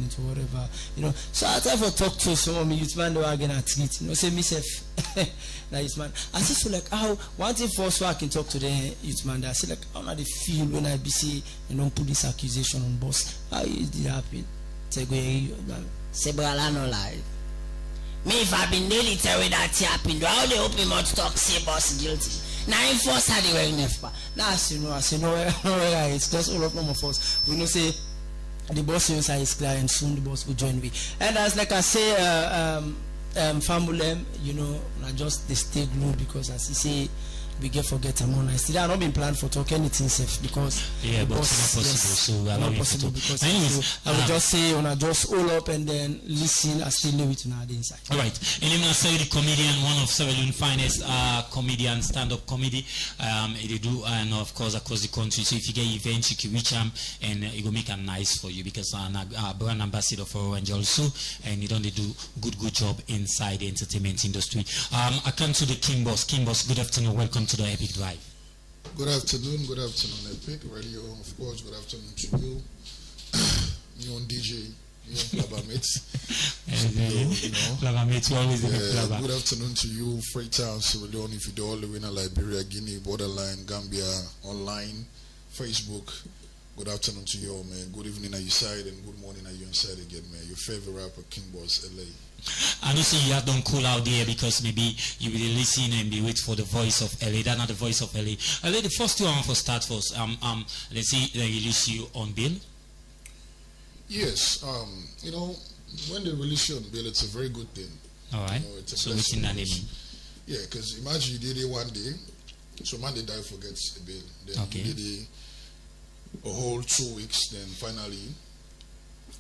entertainment or whatever, you know. So I try to talk to some of me youth man they were getting at it, you know, say myself that youth man. I just feel like how one thing first I can talk to the youth man that I say like how do they feel when I be say you don't put this accusation on boss. How did it happen? Say brother no lie. Me if I been daily tell that happened, how they open mouth to talk say boss guilty. Now in force had the way never. That's you know, I say no it's just all of them of us. We know say the boss inside is clear and soon the boss will join me. And as like I say family, you know, I just they stay glued because as he say we get forget among us. Still, I not been planned for talk anything safe because yeah, but it's not possible. Yes, so we are not possible because anyways, I will just say when I just hold up and then listen. I still leave it on the inside. All right, and I'm the comedian, one of Sierra Leone's finest comedian, stand-up comedy. They do and of course across the country. So if you get events, you can reach them and it will make it nice for you because I'm a brand ambassador for Orange also, and you don't do good job inside the entertainment industry. I come to the King Boss. King Boss, good afternoon. Welcome to the Epic Drive. Good afternoon, Epic Radio, of course, good afternoon to you, you on DJ, you on Flabba Mates. Flabba Mates, always in the Flabba. Good afternoon to you, Freetown, Sierra Leone, if you do all the way in Liberia, Guinea, Borderline, Gambia, online, Facebook. Good afternoon to you all, man. Good evening at your side and good morning at your side again, man. Your favorite rapper, King Boss, LA. I know see you have done cool out there because maybe you will listen and be wait for the voice of LA. That's not the voice of LA. LA, the first two I want to start first. Let's see they release you on bail. Yes, you know, when they release you on bail, it's a very good thing. All right. You know, it's a so what's in that name? Yeah, because imagine you did it one day, so man they die forgets a bail. Then okay. you did it a whole 2 weeks, then finally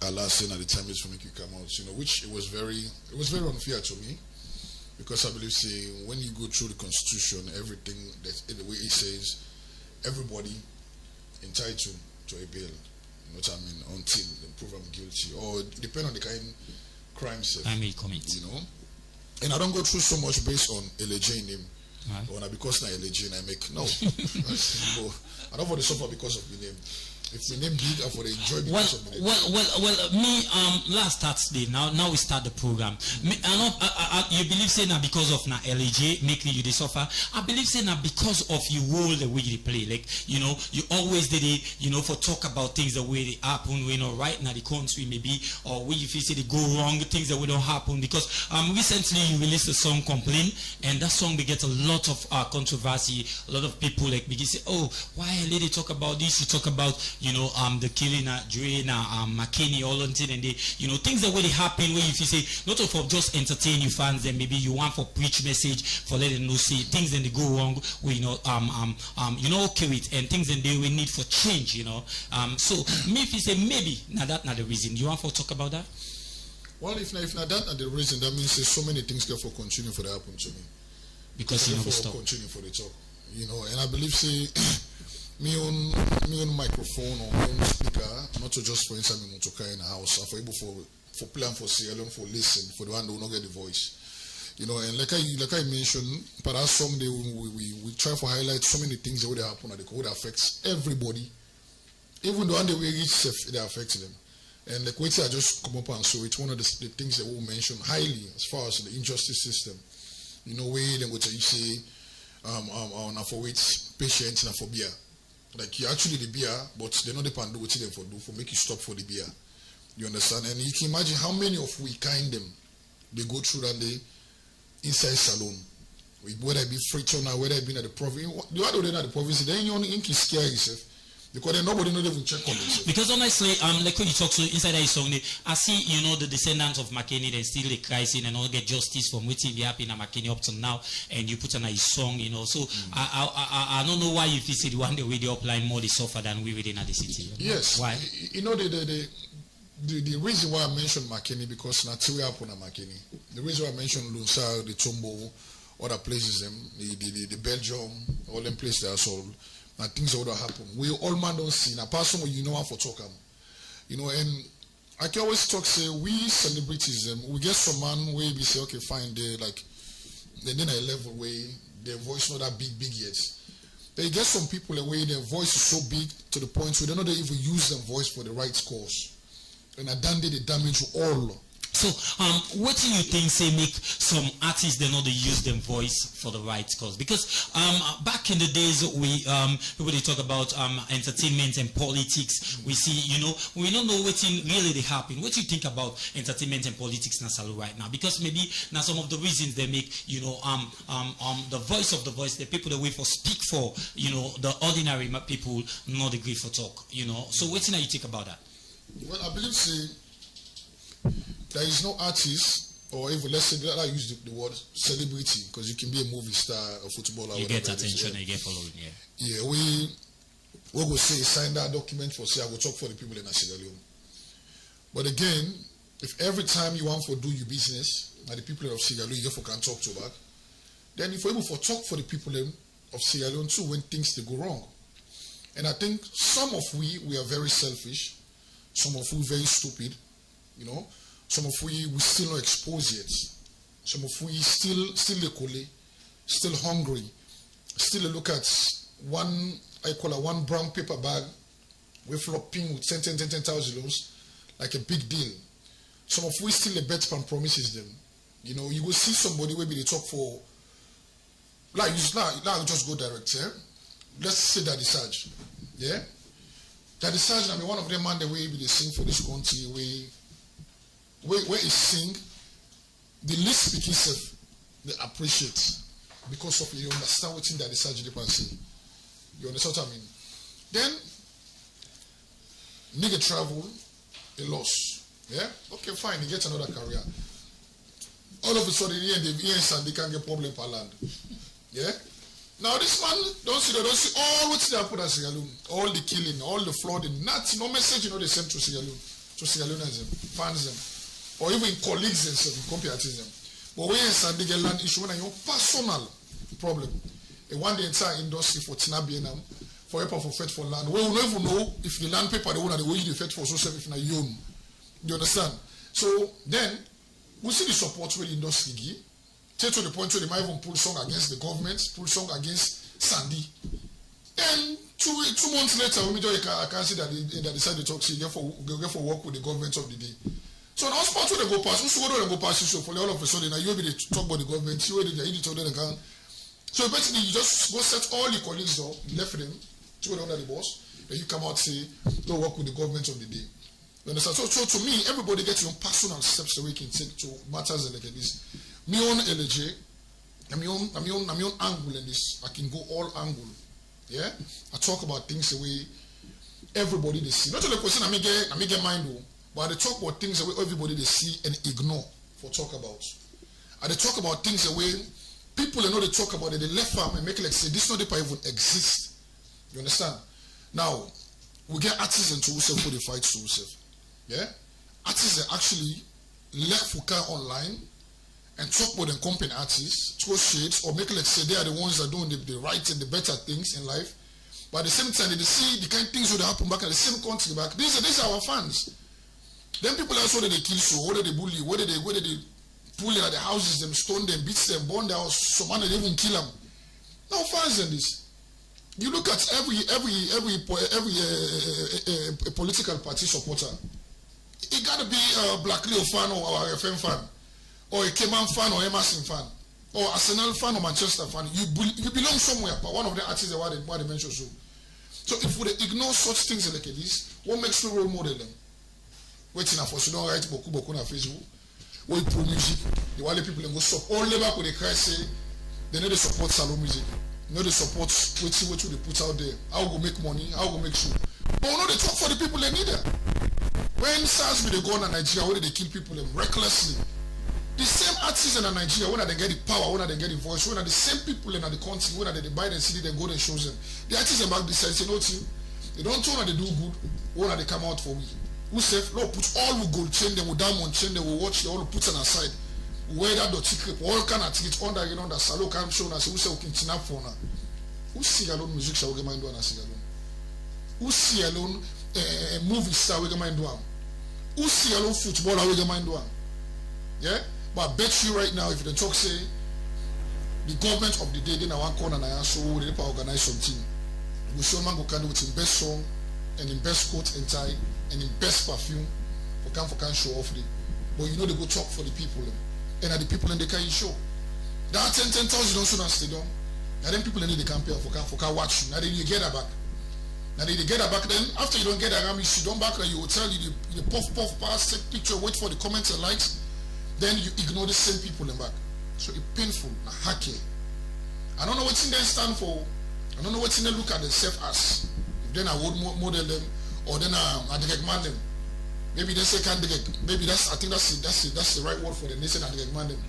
Allah saying at the time is for make you come out, you know, which it was very unfair to me because I believe say when you go through the constitution, everything that the way it says, everybody entitled to a bail, you know what I mean, until they prove I'm guilty or depend on the kind of crimes I may commit, you know. And I don't go through so much based on LJ name. Right. Or because na LJ I make no. I don't want to suffer because of the name. If my name big, I for the enjoy because of the name. Well, me last start today. Now we start the program. Me, you believe say now because of na LJ making you the suffer. I believe say now because of you role the way you play. Like you know, you always did it. You know, for talk about things the way they happen. You know, right now the country maybe or where you feel say they go wrong, things that will don't happen. Because recently you released a song Complain, and that song they get a lot of controversy. A lot of people like begin say, oh, why LA they talk about this? You talk about you know, the killing Dre, McKinney, all on and they, you know, things that really happen where if you say, not for just entertain your fans, then maybe you want for preach message for letting them know, say things that they go wrong, where you know, you know, okay with, and things that they will need for change, you know. So me if you say maybe, now that's not the reason. You want for talk about that? Well, if not that not the reason, that means so many things can for continue for that happen to me. Because you never stop. Continue for the talk, you know, and I believe say. Me on microphone or me on speaker, not to just for instance me to in a house, for able for plan for see alone for listen for the one who not get the voice, you know. And like I mentioned, but as someday we try to highlight so many things that would happen that would affect everybody, even the one that we reach it affects them. And like wait till I just come up and so it's one of the things that we mention highly as far as the injustice system, you know, way then what you say for wait patience and for beer. Like you actually the beer, but they know they can do what they for do for make you stop for the beer. You understand? And you can imagine how many of we kind them they go through that day inside salon. Whether it be Freetown or whether it be at the province, the other day at the province, then you only can scare yourself. Because then nobody not even check on themselves. Because honestly, like when you talk to inside that song, I see you know the descendants of McKinney they still they crying and all get justice from waiting they happen at McKinney up to now, and you put on a song, you know. So I don't know why if you say the one the way the upline more they suffer than we within the city. Yes. Why? You know the reason why I mentioned McKinney because not we happen at McKinney. The reason why I mentioned Lunsa, the Tombo, other places, the Belgium, all them places they are sold. And things that would happen. We all man don't see. Now, person you know how for talk you know, and I can always talk say we celebrities we get some man where we say okay fine they like then a level where their voice not that big yet. They get some people where their voice is so big to the point where they don't even use their voice for the right cause. and I done the damage to all. So, what do you think say make some artists they know they use them voice for the right cause? Because back in the days we people they talk about entertainment and politics. We see, you know, we don't know what's really they happen. What do you think about entertainment and politics in Salu right now? Because maybe now some of the reasons they make, you know, the voice of the voice, the people that wait for speak for, you know, the ordinary people not agree for talk, you know. So what do you think about that? Well, I believe there is no artist, or even let's say that I use the word celebrity, because you can be a movie star, a footballer. You get attention, you get following, yeah. Yeah, we will say sign that document for say I will talk for the people in Sierra Leone. But again, if every time you want to do your business, and the people of Sierra Leone you can talk to back, then if you're able to talk for the people of Sierra Leone too when things they go wrong. And I think some of we are very selfish, some of we very stupid, you know. Some of we still not exposed yet. Some of we still locally, still hungry, still look at one brown paper bag with flopping with 10,000 loans like a big deal. Some of we still a bet and promises them. You know, you will see somebody maybe they talk for like now just go direct, yeah? Let's say Daddy Sarge. Yeah? Daddy Sarge, I mean one of them man the way they sing for this country where he sing, the least speaking self, they appreciate because of you understand what that the surgery can say. You understand what I mean? Then nigga travel, he lost. Yeah? Okay, fine, he gets another career. All of a sudden, he and they can't get problem per land. Yeah? Now this man don't see all what's there put at Sierra Leone, all the killing, all the flooding, nothing, no message, you know, they send to Sierra Leone, fans them. Or even colleagues and compatriotism. But when you get land issue, when you personal problem, and one the entire industry for Tinabianam, for paper for fed for land, we will never know if the land paper the one the way you fed for so if na you own. You understand? So then we see the support where the industry give, take to the point where they might even pull song against the government, pull song against Sandy. And two months later, we can see that they decide to talk, go for work with the government of the day. So now spot where they go past, who go go past so for all of a sudden now you be talk about the government, you already told them can. So basically you just go set all your colleagues up, left them, to under the boss, then you come out say, don't work with the government of the day. You understand? So to me, everybody gets your personal steps that we can take to matters like this. Me own LJ, I'm your own angle in this. I can go all angle. Yeah? I talk about things the way everybody they see. Not only the question I may get mind though. But I talk about things the way everybody they see and ignore for talk about. And they talk about things the way people they know they talk about it, they left farm and make it like say this not even exist. You understand? Now, we get artists into who for the fight to yourself. Yeah? Artists that actually left Fuka online and talk about them company artists, throw shades, or make it like say they are the ones that are doing the right and the better things in life. But at the same time, they see the kind of things that happen back in the same country back. These are our fans. Then people also whether they kill so, whether they bully, whether they pull them at the houses, them stone them, beat them, burn their house, some man they even kill them. Now fans in this. You look at every political party supporter. It gotta be a Black Leo fan or a FM fan, or a Keman fan or Emerson fan, or Arsenal fan or Manchester fan. You belong somewhere, but one of the artists that they mentioned so. So if we ignore such things like this, what makes you role model them? Waiting for so don't write boku na Facebook. We pro music. The while people go stop. All labor could they cry say they know they support salon music. You know they support what they put out there. How go make money, how go make sure. But no, they talk for the people they need them. When SARS be they go on Nigeria, where they kill people them recklessly. The same artists in Nigeria, when they get the power, when they get the voice, when the same people in the country, when they buy the city, they go and show them. The artists about this side say no team. They don't turn they do good, when they come out for me. Who say, no, put all we gold chain them, we diamond chain them, we watch them, all put them aside. Wear that dirty clip, all kind of tickets under, you know, that salo can show us, who say we can chin up for now. Who see alone music shall we get mind do and see alone? Who see alone movie star we get mind do? Who see alone football we get mind do? Yeah? But I bet you right now, if you talk say the government of the day, then I want corner and I so we organize something. We show man go can do with him best song and in best coat and tie and in best perfume for can show off the, but you know they go talk for the people, and at the people and they can show. There are 10,000 also in stadium. Now then people in the campaign for can watch you. Now then you get her back. Now then you get her back. Then after you don't get her, you sit down back and you will tell you the puff pass, take picture, wait for the comments and likes. Then you ignore the same people in back. So it's painful, hacking. I don't know what's in there stand for. I don't know what's in there look at themselves as. If then I would model them, or then I recommend them. Maybe they say can't direct. Maybe I think that's the right word for them. They say I recommend them.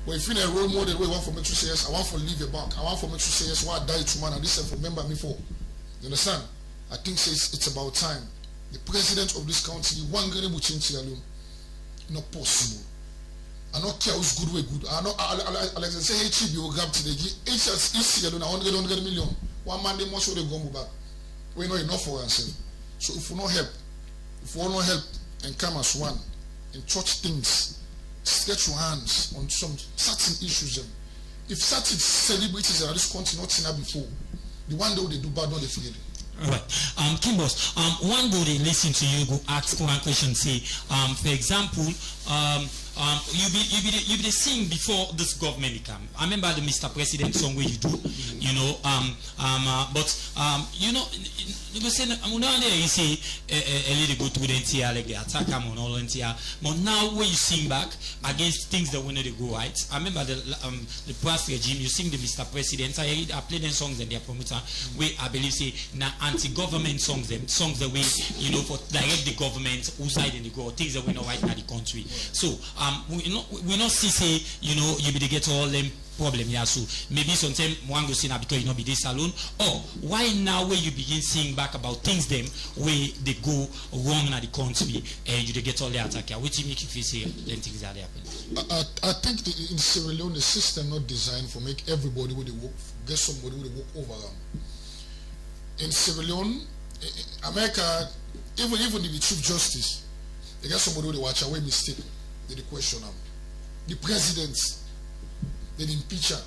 But if you're a role model, we want for me to say yes, I want for leave a bank. I want for me to say yes, why I died to man and this and remember me for. You understand? I think it's about time. The president of this country, one guy will change alone. Not possible. I don't care who's good way good. I know Alex say HB will grab today. Each alone 100 million. One man they must show they go back. We know enough for ourselves. So if we not help, and come as one and touch things, get your hands on some certain issues. If certain celebrities are this country not seen that before, the one day they do bad, not they feel it. Right. Kimbos, one go they listen to you, go ask one question, say, for example, you be the sing before this government come. I remember the Mr. President song where you do, you know, you know, you say, you say a little go to the NTR, like the attack on all NTR, but now when you sing back against things that when they go right, I remember the past regime, you sing the Mr. President, I play them songs and their promoter, where I believe say, now anti-government songs, them songs that we, you know, for direct the government, whose side in the go, things that we know right now the country. So, we not see say, you know, you be to get all them problem here. So maybe sometimes one go see now because you not be this alone. Or why now when you begin seeing back about things them where they go wrong in the country and you get all the attack here, which make you feel say then things are happening? I think in Sierra Leone the system not designed for make everybody with the work get somebody with the work over them. In Sierra Leone, America, even the Chief Justice, they get somebody with the watch away mistake. They question them. The president, they impeach her.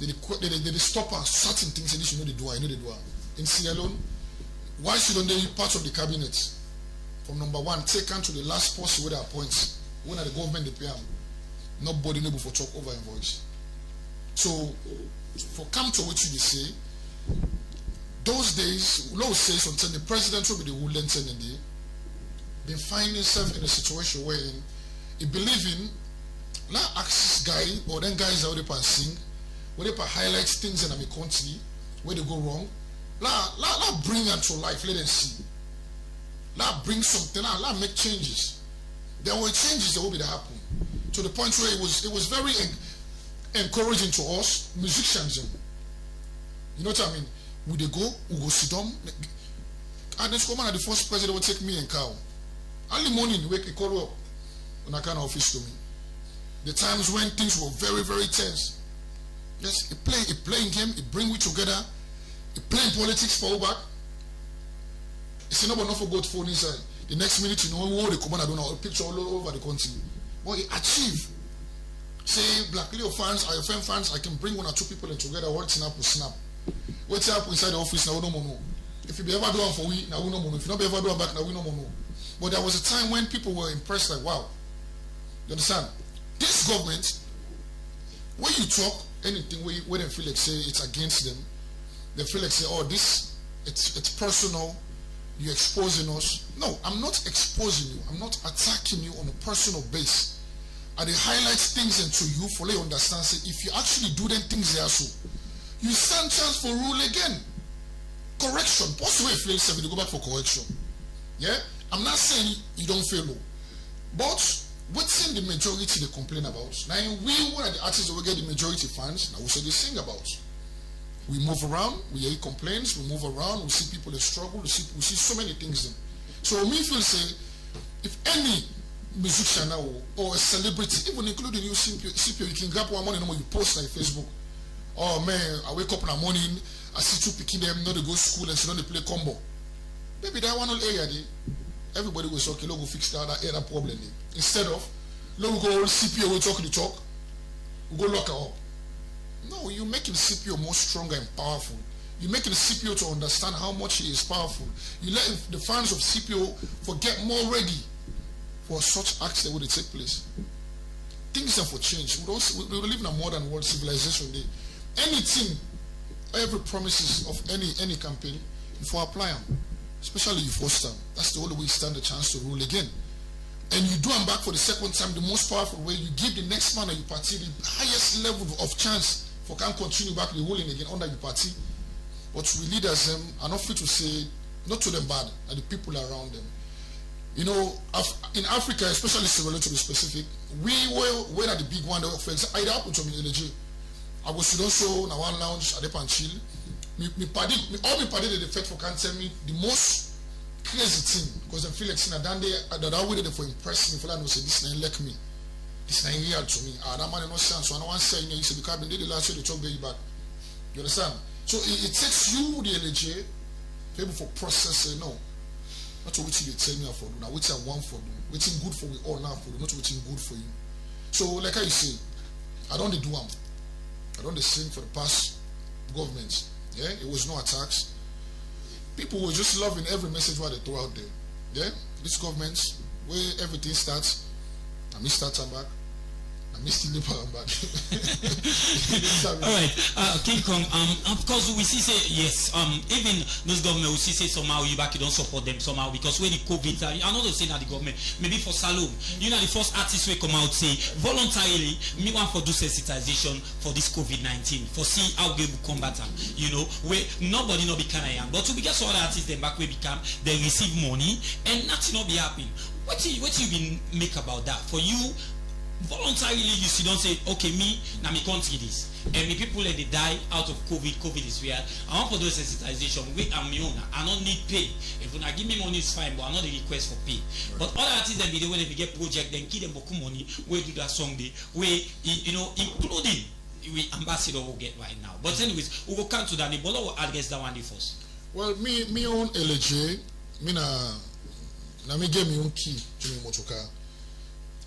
They stop her certain things and you know they do. I know they do. In Sierra Leone, why shouldn't they be part of the cabinet? From number one, take her to the last person where they appoint. When are the government they pay them? Nobody able for talk over invoice. So for come to what you say, those days, Lord says sometimes the president will be the ruling in the been finding himself in a situation where he believe in now ask guy or then guys out there and sing where they highlight things in the country where they go wrong. Let bring them to life, let them see. Let bring something out, let make changes. There were changes that will be to happen. To the point where it was very encouraging to us, musicians. You know what I mean? Would they go, we go sit down. And this woman at the first president would take me and cow. Early morning, wake a call up on a kind of office to me. The times when things were very, very tense. Yes, a playing game, it bring we together, it playing politics for back. It's not for good phone inside. The next minute, you know, the commander don't know a picture all over the country. But he achieved. Say, Black Leo fans, are your friend fans, I can bring one or two people in together, what's up with snap. What's up inside the office, now we don't know. If you be ever do one for we, now we don't know. If you not be ever do one back, now we don't know. But there was a time when people were impressed, like, wow. You understand? This government, when you talk anything where they feel like say it's against them, they feel like say, oh, this it's personal, you're exposing us. No, I'm not exposing you, I'm not attacking you on a personal base. I highlight things into you for you understand say if you actually do them things there so you stand chance for rule again. Correction. Possible if you fail, you go back for correction. Yeah? I'm not saying you don't fail, but what's in the majority they complain about? Now, we are the artists that will get the majority fans. Now, we say they sing about. We move around, we hear complaints, we move around, we see people that struggle, we see so many things. Then. So, me feel say, if any musician now or a celebrity, even including you, CPO, you can grab one morning and you post on Facebook. Oh man, I wake up in the morning, I see two picking them, not to go to school and sit down they play combo. Maybe that one area there. Everybody was okay, look, go fix that problem. Instead of, look, go CPO, we talk the talk, we go lock her up. No, you're making CPO more stronger and powerful. You're making CPO to understand how much he is powerful. You let the fans of CPO forget more ready. but such acts that would take place. Things have for change. We live in a modern world civilization. Anything, every promises of any campaign, if you apply them, especially if you first time, that's the only way you stand a chance to rule again. And you do them back for the second time, the most powerful way, you give the next man of your party the highest level of chance for can continue back the ruling again under your party. But we leaders are not free to say, not to them bad, and the people around them. You know, in Africa, especially Sierra Leone to be specific, we were at the big one. For example, I happened to me in LG. I was also in one lounge at the Panchil. All my party the effect for can tell me the most crazy thing because I feel like saying that I waited for impress me for that no say this nine like me. This nine real to me. That man no sense. So I don't want to say you say because they the last year they talk very back. You understand? So it takes you the LG to be able for process no. Not what they tell me for do, now what I want for do, waiting good for we all now for do, not waiting good for you. So like I say, I don't do them. I don't sing for the past governments. Yeah, it was no attacks. People were just loving every message what they throw out there. Yeah, this government where everything starts, I miss that back. I missed the back. All right, King Kong. Because we see say yes. Even those government we see say somehow you back you don't support them somehow because when the COVID, I know they say that the government maybe for Salome, you know the first artist will come out say voluntarily me want for do sensitization for this COVID-19 for see how we will combat them. You know where nobody not be kind of young, but to be get some other artists them back we become they receive money and nothing not be happening. What you been make about that for you? Voluntarily you see don't say okay me now me country this and me people let they die out of COVID is real. I want for those sensitization wait I'm my own I don't need pay if you not give me money it's fine but I not the request for pay right. But other artists them be the way they get project then give them boku money where do that song they where you know including we ambassador will get right now but anyways we will come to that but will address that one first. Well me own LJ me na me get me own key to me motoka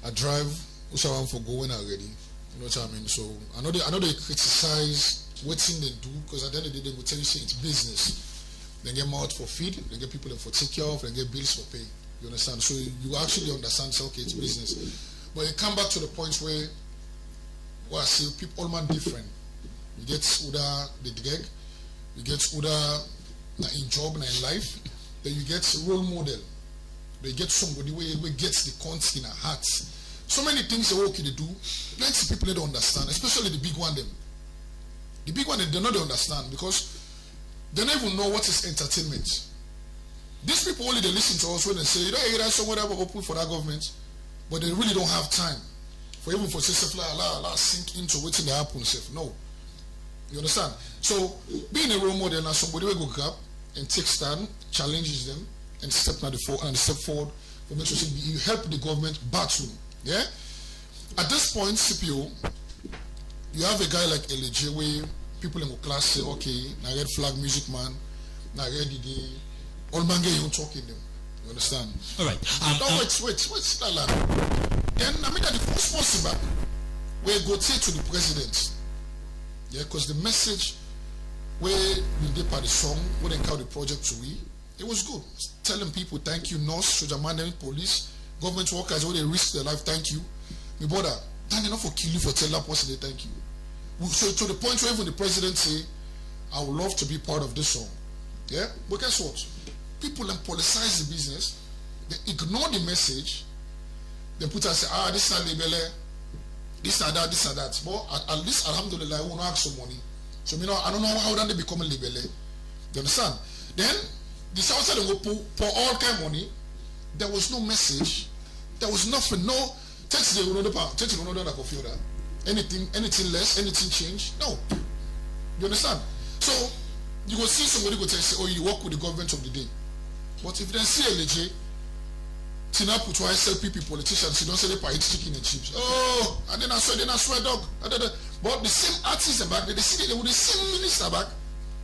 I drive which I want for going already. You know what I mean? So I know they criticize what thing they do because at the end of the day they will tell you say it's business. They get mouth for feed, they get people for take care of, and get bills for pay. You understand? So you actually understand say okay it's business. But you come back to the point where I say people all man different. You get Uda the drag, you get Uda in job and in life, then you get role model. They get somebody where gets the content in a heart. So many things they okay to do. Plenty people they don't understand, especially the big one them. The big one they don't understand because they don't even know what is entertainment. These people only they listen to us when they say, you don't hear that somewhere that will put for that government, but they really don't have time for even for system like sink into what they happen. No, you understand? So being a role model and somebody will go grab and take stand, challenges them, and step forward for make sure you help the government battle. Yeah. At this point, CPO, you have a guy like LJ where people in the class say, okay, now red flag music man, now red the all man get you talking them. You understand? All right. Wait, that. Then I mean that the first possible where go say to the president. Yeah, because the message where we did part the song, where they call the project to we, it was good. Telling people thank you, nurse, soldier man, police. Government workers, when they risk their life, thank you. My brother, thank enough for kill you for tell that person they thank you. So to the point where even the president say, I would love to be part of this song. Yeah? But guess what? People then politicize the business, they ignore the message, they put us say, this is a label, this and that, this and that. But at least alhamdulillah, I won't ask some money. So I don't know how then they become a label. You understand? Then the South side will pour all kind of money. There was no message. There was nothing. No text. Anything less, anything change. No. You understand? So you will see somebody go tell you, oh, you work with the government of the day. But if they see a legit, Tina put why SLPP politicians, you don't say they buy chicken and chips. Oh, and then I swear dog. But the same artists are back there, they see they with the same minister back.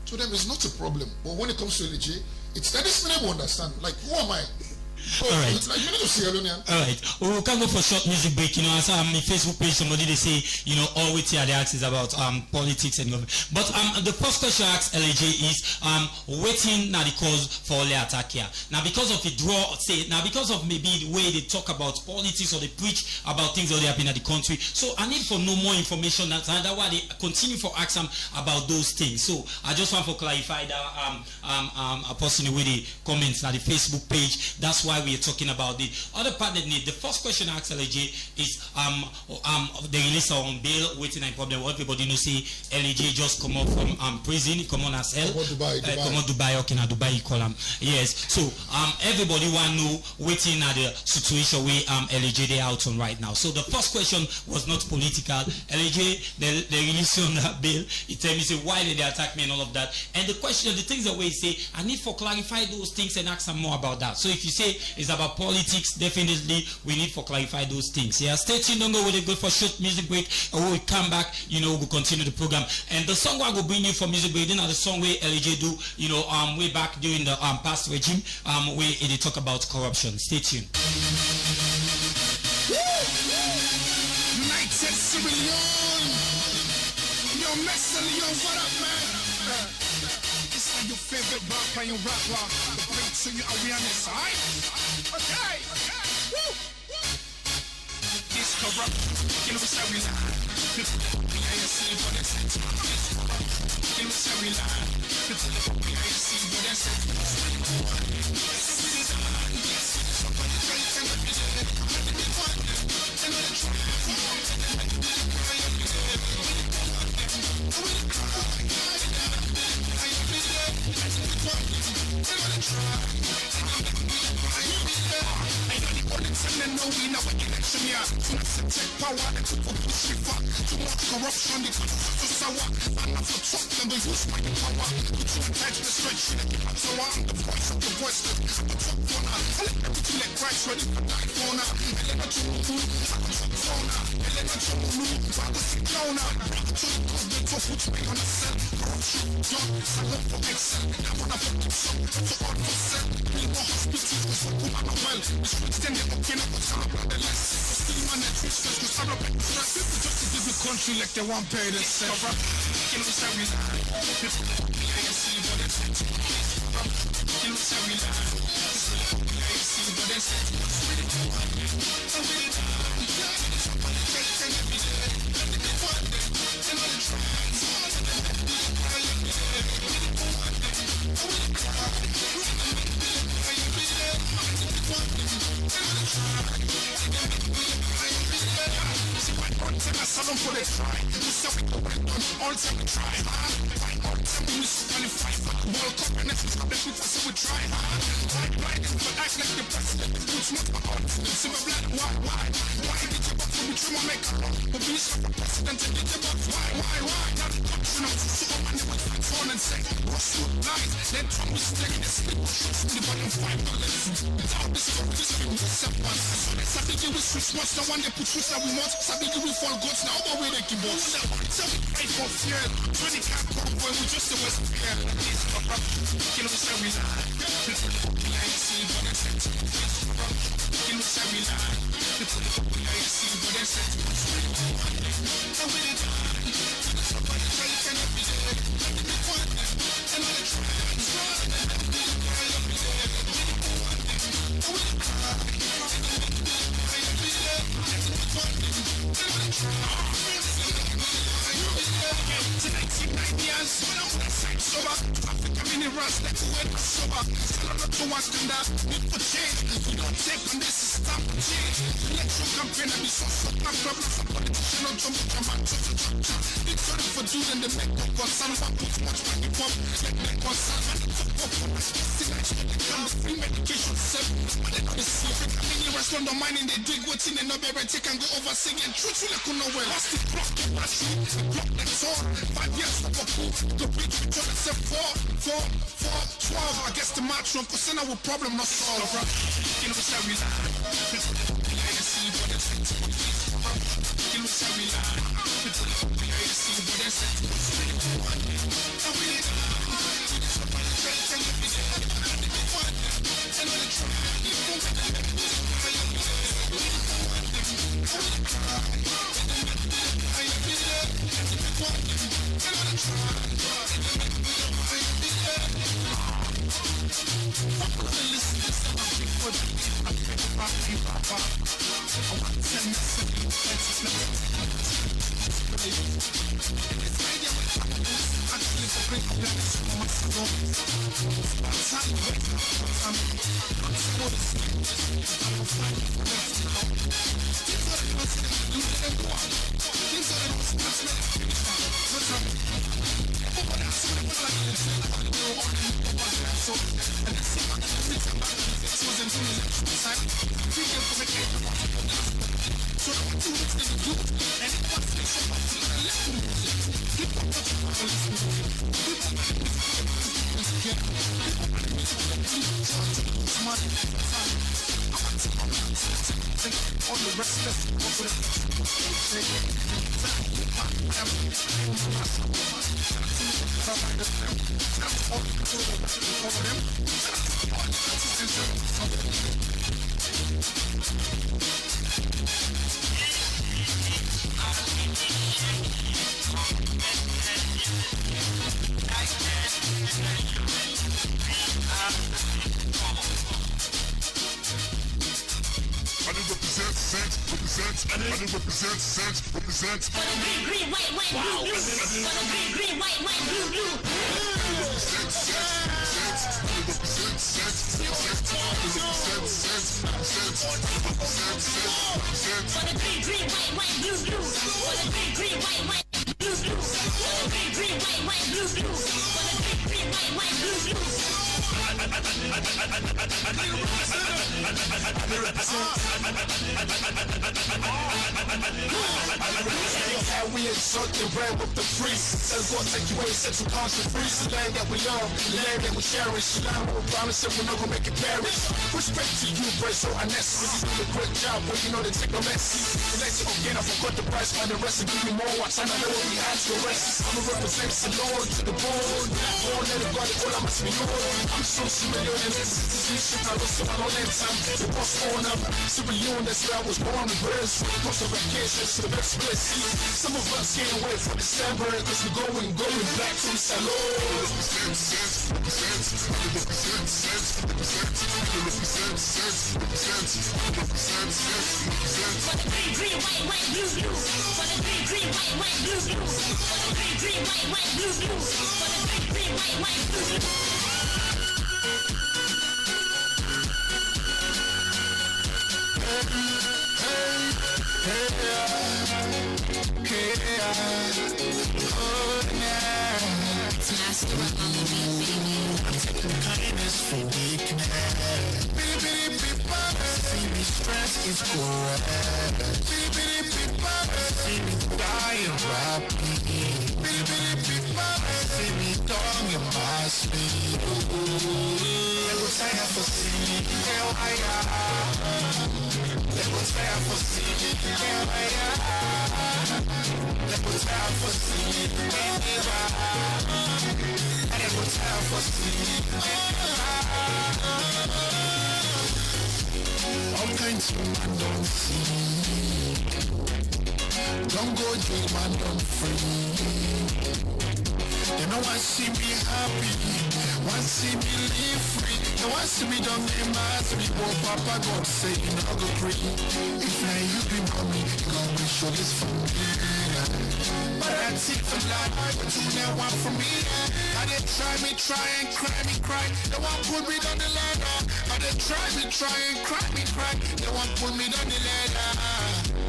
To them, it's not a problem. But when it comes to LG, it's that this people understand. Like, who am I? All right. Like, me to Sierra Leone. All right. We can go for short music break. You know, I saw on my Facebook page somebody they say, you know, all we hear the ask is about politics and government. But the first question I asked LAJ is waiting now the cause for all the attack here. Now because of the draw, say now because of maybe the way they talk about politics or they preach about things that they happen in the country. So I need for no more information. That's why they continue for ask them about those things. So I just want to clarify that a person with the comments on the Facebook page. That's why we are talking about the other part that need. The first question I asked LAJ is the release on bail waiting and problem. Everybody know say LAJ just come up from prison, come on as hell. Come on Dubai, okay, now Dubai call them. Yes. So everybody want to know waiting at the situation where LAJ they out on right now. So the first question was not political. LAJ the release on that bail. He tell me say why did they attack me and all of that. And the question, the things that we say, I need for clarify those things and ask some more about that. So if you say it's about politics, definitely we need for clarify those things. Yeah, stay tuned. Don't go with a good for short music break. And when we come back, you know, we'll continue the program. And the song I will bring you for music break, then are the song where LAJ do, you know, way back during the past regime, where they talk about corruption. Stay tuned. United Sierra Leone. Yo, Messi, what up, man? It's like your favorite rapper, your rapper. The break to your awareness, alright? Okay. Woo. It's corrupt. You know, Sierra Leone. I see what it's at. You know, Sierra Leone. I see what it's at. No, we know what election here. Take power and to push it far. Too much corruption, the so sour. I'm not for talk, then they use my power. To attach the stretch, so I'm the voice of the voiceless. I'm the top corner. I let them to let Christ ready for die corner. I let them to move, I'm the top corner. I let them to move, I was a cloner. To the top, which may on the cell. Corruption, young, I love for excel. I want to put the song to all for sell. We want hospitals, so come on well. The streets, then they don't get up. Still man that treats us with other people just to give the country like they want pay themselves. You know, Sierra Leone. I see what it's at. You know, Sierra Leone. I see what it's at. For the try, so we go all time we try hard. All time we qualify. World Cup and it's the people so we try hard. Blind but act like the president. Which not my heart. So we're black, why? Why did you box we try to make a run? But we saw the president and did you box why? Now the country knows so man they would fight on and say Russell lies. Then Tom was taking the sleep shots in the bottom 5 dollars. Without this country just we will set once. So let's have to give we switch once. The one they put switch that we want. So we give we fall gods now. But we they keep on. So we fight for fear. 20 can't come when we just the West fear. It's corrupt. You know Sierra Leone. I see what it's at. You know Sierra Leone. I see what it's at. So we did somebody try to be there. And I try. Sober, Africa mini rust like wet sober. Still a lot to watch them that need for change. We don't take on this is stop change. Electro campaign and be so I'm grabbing some politician jump from my it's sorry for doing the make up for some one put much money pump. Let me concern and it's up for my specific come the free medication self. But they don't see it. I mean you restaurant don't mind in they dig what's in and no baby take and go over singing truth you like nowhere. Lost the clock, the battery, the clock that's on. 5 years for the bridge we try to say 4, 12. I guess the match run cause now a problem not solved. You know Sierra Leone. I see what it's at. You know Sierra Leone. I see what it's at. And we need somebody trying to be there. And we try. Represent. Green, white, white, blue, blue. Green, white, white, blue, blue. Represent. For the green, white, white, blue, blue. For the green, white, white, blue, blue. For the green, white, white, blue, blue. For the green, white, white, blue, blue. How we insert the brand with the priests. Says Lord, take you away, set you conscious free. The land that we love, the land that we cherish. The land we'll promise that we're not gonna make it perish. Respect to you, bro, so unnecessary. You do a great job, but you know they take no messy. Let's go again, I forgot the price, find the rest and give me more. Watch, I know what we had to rest. I'm a represent the Lord to the bone. Born and the body, all I must be Lord. I'm so familiar in this institution. I was so I don't let time. The boss on up. Super Leon, that's where I was born and raised. Most of vacations to the best place. Some of us can't wait for December, cause we're going back to Salon. For the green, white, white, blue, blue. For the green, white, white, blue, blue. For the green, white, white, blue, blue. For the green, white, white, blue, blue. Kindness for weakness. See me stress is correct. See me dying rapidly. See me down in my sleep. Let me say I foresee. Hell I am. Let me say I foresee. Hell I am. Let me say I foresee. Let me say I foresee. All kinds of man don't see. Don't go jail, man, don't free. They don't want to see me happy, want to see me live free. They want to see me don't get mad, so people, Papa God say, you know, go pray. If now you be mommy, you gon' make sure this for me. But I take the life, but you never want from me. I did try and cry. They want to pull me down the ladder. I did try and cry. They want to pull me down the ladder.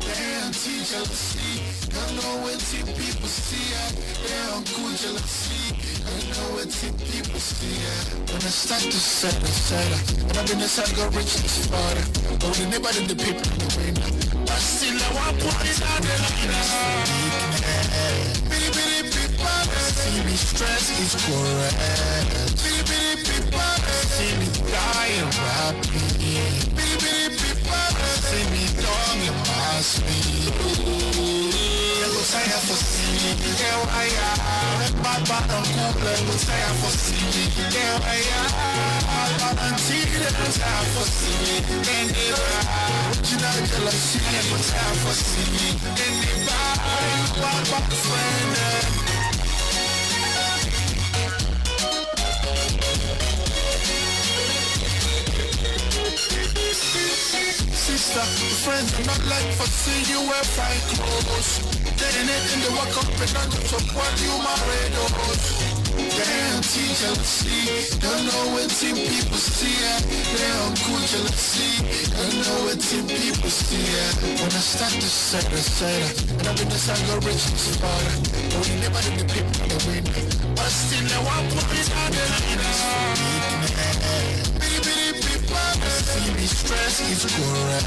They don't teach jealousy. Don't know what people see. They don't good jealousy. Don't know what people see. When I start to set, and I've been inside, go reach this father. But when anybody the people in the window, but still I want to put it on the line. See me stress is correct. See me dying rapidly. See me down in my sleep. Let me say I foresee. Hell I am. My bottom cool. Let me say I foresee. Hell I am. My bottom teeth. Let me say I foresee. And if original jealousy. Let me say I foresee. And if I want my friend. sister. The friends are not like for see you wear fine clothes. Then it in the walk up and down to what you married us. Damn, teen jealousy. Don't know what teen people see. Damn, cool jealousy. Don't know what teen people see. When I start to say and I'm in the song of rich father. But we never did the people the win. But still, I want to put it on the line. Bitty people, see me stress is correct.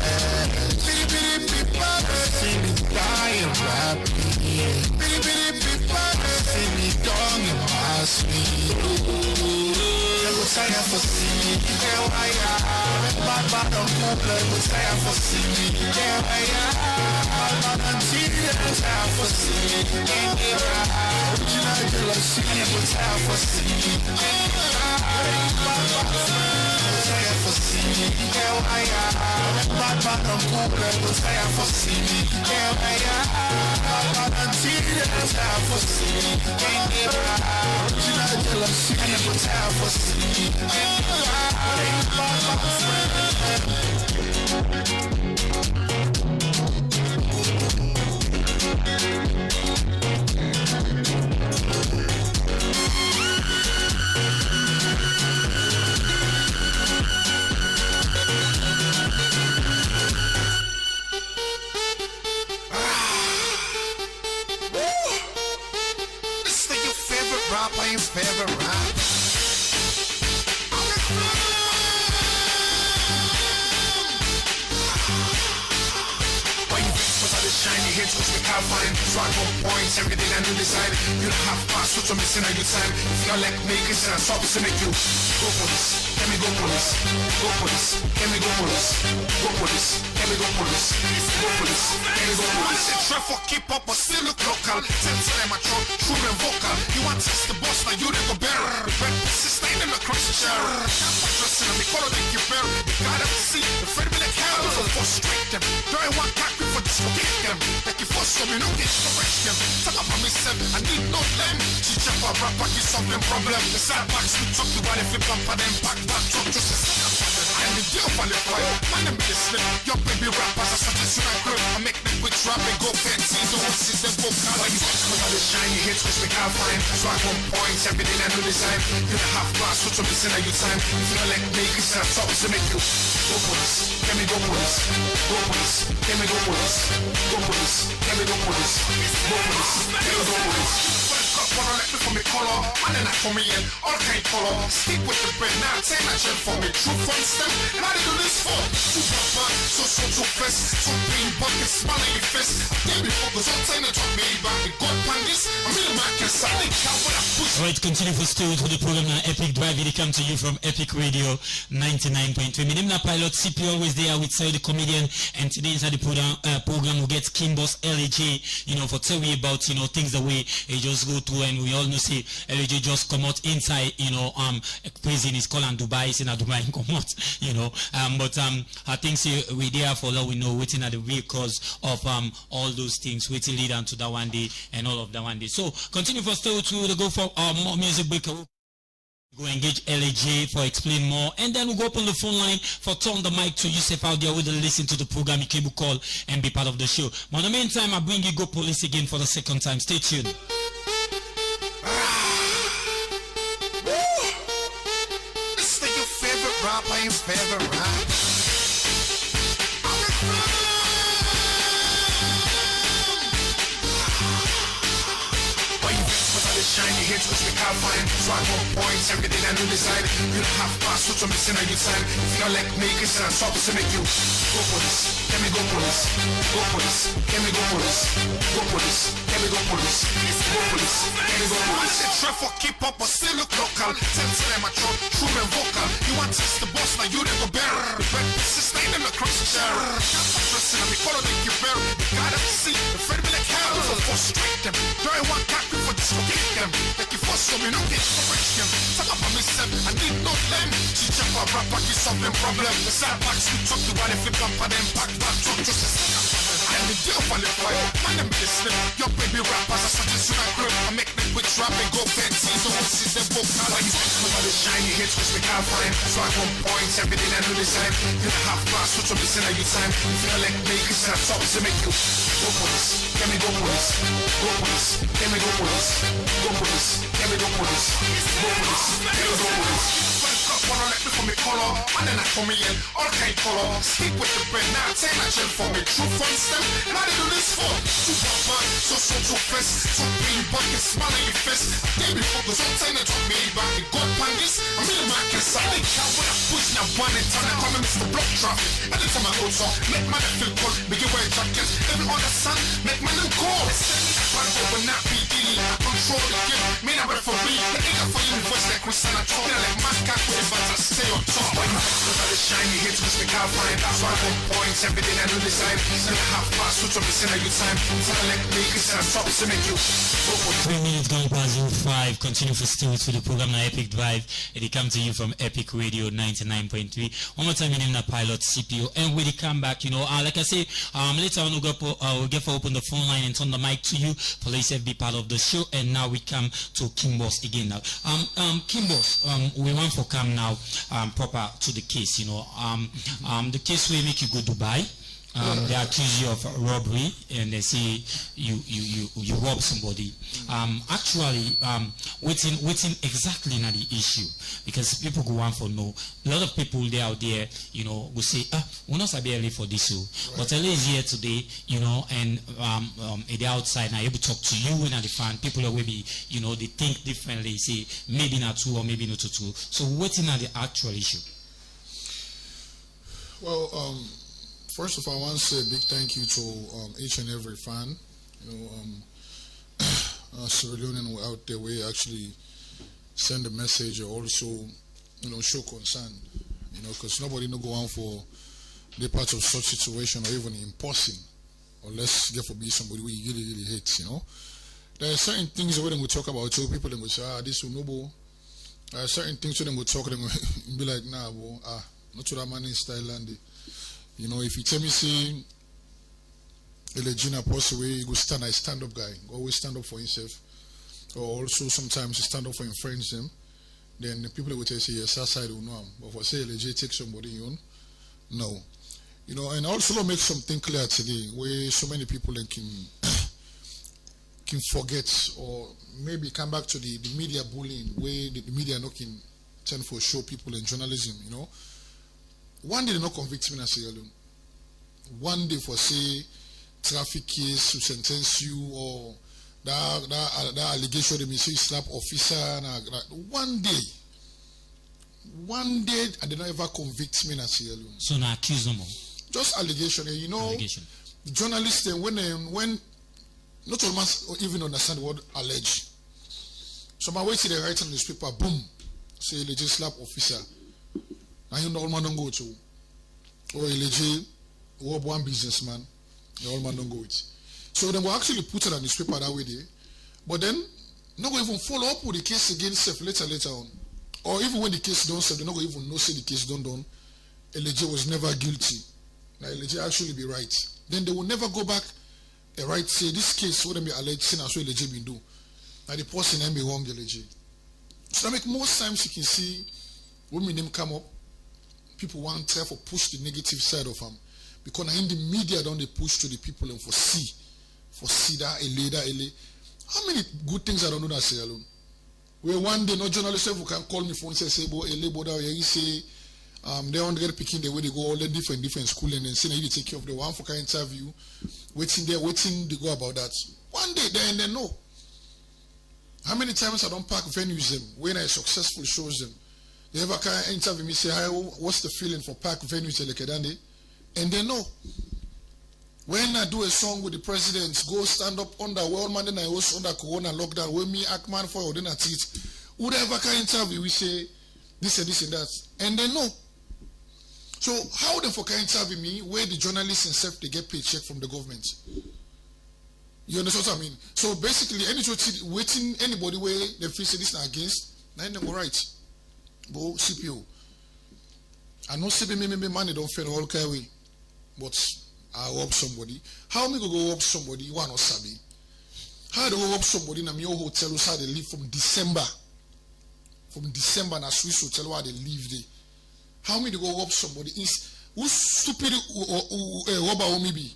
Bitty people, see me dying happy. Bitty people, see me down in my sleep. Say I for see, hell I am. My don't complain, say I for see, hell I am. My tears I for see, original jealousy, say I for see, say I for see, hell I am. My don't complain, say I for see, hell I am. My tears I for see, original jealousy, say I for see. This is your favorite rapper, your favorite rap. Shiny hits which we can't find. Swag on points, everything I new design. You don't have pass, what you're missing on your time. If you're like makers and stop to make you go for this. Let me go for this. Go for this. Let me go for this. Go for this. Let me go for this. Go for this. Let me go for this. Try for keep up but still look local. Tell them I talk true and vocal. You want to test the boss now you didn't go better. But sustain them across the chair. Can't dressing on me, color they keep better. You gotta see the friend be like hell. Frustrate them. Don't want copy for dislocate them. Like you force them, you don't get correct them. Talk about myself, I need no them. Teach up a rapper, you solve them problem. The side box, we talk to what if we bump and then back talk just a second. I'm the deal for the fire. Man, I'm listening. Your baby rappers, I suggest you my crew. I make the quick trap and go fancy. The ones is the vocal. Like you talk about the shiny hits, which we can't find. Swag on points, everything I new design. You don't have class, what you're missing on your time. If you don't like makers, I talk to make you go for this. Let me go for this. Go for this. Let me go for this. Go for this. Let me go for this. Go for this. Let me go for this. Wanna let me for me color, and then I for me in all kind color. Stick with the bread now, take my gel for me. True from stem, and I do this for. Too proper, so fast, so pain, bucket, smile in your face. Then before goes all time to talk me about the God pandis. I'm really mad, can silent count when I push. Alright, continue for still to the program now. Epic Drive, it come to you from Epic Radio 99.3. My name is Pilot CP, always there with Sir the comedian, and today inside the program we get Kimboss LAJ, you know, for tell me about, you know, things the way he just go through. And we all know say LAJ just come out inside, you know, prison is called in Dubai, it's in Dubai and come out, you know, but I think say we there for all we know waiting at the vehicles of all those things waiting lead on to that one day and all of that one day. So continue for still to go for more music break. Go engage LAJ for explain more, and then we'll go up on the phone line for turn the mic to Yusuf out there with listen to the program. You can call and be part of the show. But in the meantime, I bring you Go Police again for the second time. Stay tuned. This is your favorite rapper, your favorite rap. Shiny hits which we can't find. Swag on points, everything I new design. You don't have pass, what you're missing on your time. If you don't like makers and stop to make you go for this. Let me go for this. Go for this. Let me go for this. Go for this. Let me go for this. Go for this. Let me go for this. Try for keep up but still look local. Tell them I talk true and vocal. You want to test the boss now you didn't go better. But sustain them across the chair. Can't stop dressing on me, color they keep better. You gotta see the friend be like hell. Frustrate them. Don't want copy for dislocate them. Like you force them, you don't get correct them. Talk about myself, I need no them. Teach up a rapper, you solve them problem. The side box, we talk to what if we bump and then back talk just a second. I'm the deal for the fire. Man, I'm listening. Your baby rappers, I suggest you my crew. I make them with rapping, go fancy. So what's this them book? Why you nobody shine, you hits which we can't find. So I come points, everything I do this time. In a half class, switch up the center of your time. You feel like me, cause I talk to make you go police. Let me go police. Go police. Let me go police. Go police. Let me go police. Go police. Let me go police. Wanna let me for me color, and then I for me in all kind color. Stick with the bread now, take my chill for me. True fun step, and I do this for. Super fun, so fast. So big bucket, smile in your face. They be focused on time to me back. The God pandis, I'm in the market solid. Now when I push now one in time, I call me Mr. Block Traffic. Every time I go talk, make man feel cold. Make you wear jackets, every other sun, make man them call. One will not be eating, I control the game. Me not better for me, the nigga for you, voice like Chris and I talk. Like my cat with the I stay on top. When you have the shiny hits which we can't find. So I got points, everything I do design. Still half past, switch up the center of your time. Tell like me, cause I'm top to make you. 3 minutes going past 05. Continue for still with the program na Epic Drive. It come to you from Epic Radio 99.3. One more time, your name na Pilot CPO. And when they come back, you know, like I say, later on we'll get for open the phone line and turn the mic to you. Police have be part of the show. And now we come to King Boss again now. King Boss, we want for come now. Proper to the case, you know. The case will make you go Dubai. They accuse you of robbery, and they say you rob somebody. Actually, waiting exactly na the issue, because people go on for no. A lot of people they out there, you know, will say, we're not early for this show, but LA is here today, you know, and the outside now able to talk to you and the fan. People are maybe, you know, they think differently, say maybe not two or maybe not two. So waiting at the actual issue. Well, first of all, I want to say a big thank you to each and every fan. You know, Sierra Leonean out there, we actually send a message or also, you know, show concern. You know, because nobody no go on for the part of such situation or even imposing, unless there for be somebody we really hate. You know, there are certain things when we talk about two people, then we say, this will noble. There are certain things when we talk, then we be like, nah, well, not to that man in style and. You know, if you tell me, say, Elegina possibly he go stand, I stand-up guy, always stand up for himself, or also sometimes he stand up for his friends, them. Then the people will tell you, say, yes, that side will know him. But for say, Elegina take somebody on, no. You know, and also make something clear today, where so many people then can forget, or maybe come back to the media bullying, where the media not can tend for show people in journalism, you know. One day they not convict me in Sierra Leone. One day for say traffic case to sentence you or that allegation they may say slap officer and one day and they don't ever convict me in Sierra Leone. So now accuse them. Just allegation, you know. Allegation. Journalists then when not all must even understand the word allege. So my way to the write on the newspaper, boom, say alleged slap officer. And you know, all man don't go to. Or a legit, or one businessman, all man don't go with. So they will actually put it on the newspaper that way there. But then, not going to even follow up with the case against self later on. Or even when the case don't self, they're not going to even know say the case done. A legit was never guilty. Now, a legit actually be right. Then they will never go back and right say this case wouldn't be alleged sin as well legit been do. Now the person then be wrong the legit. So that make most times you can see when my name come up, people want to try to push the negative side of them because in the media don't they push to the people and for see that LA. How many good things I don't know that say alone? Where one day no journalist who can call me phone and say bo LA boda you say they want to get picking the way they go all the different school and then say you take care of the one for kind interview, waiting to go about that. One day they know. How many times I don't pack venues them when I successful shows them. They ever can interview me, say, hi, what's the feeling for park venues and they know. When I do a song with the presidents, go stand up under World Man and I was under Corona lockdown, when me act man for then at it. Whoever can interview, we say this and that. And they know. So how they for can interview me where the journalists and self they get paycheck from the government? You understand what I mean? So basically waiting anybody where they feel say this is against, then they go right. Bo CPO. I know say me money don't fail all kind way, but I rob somebody. How me go rob somebody? You want not sabi? How they go rob somebody in a Mio hotel who's how they live from December. From December na Swiss hotel where they live there. How many they go rob somebody? Who stupid robber or maybe?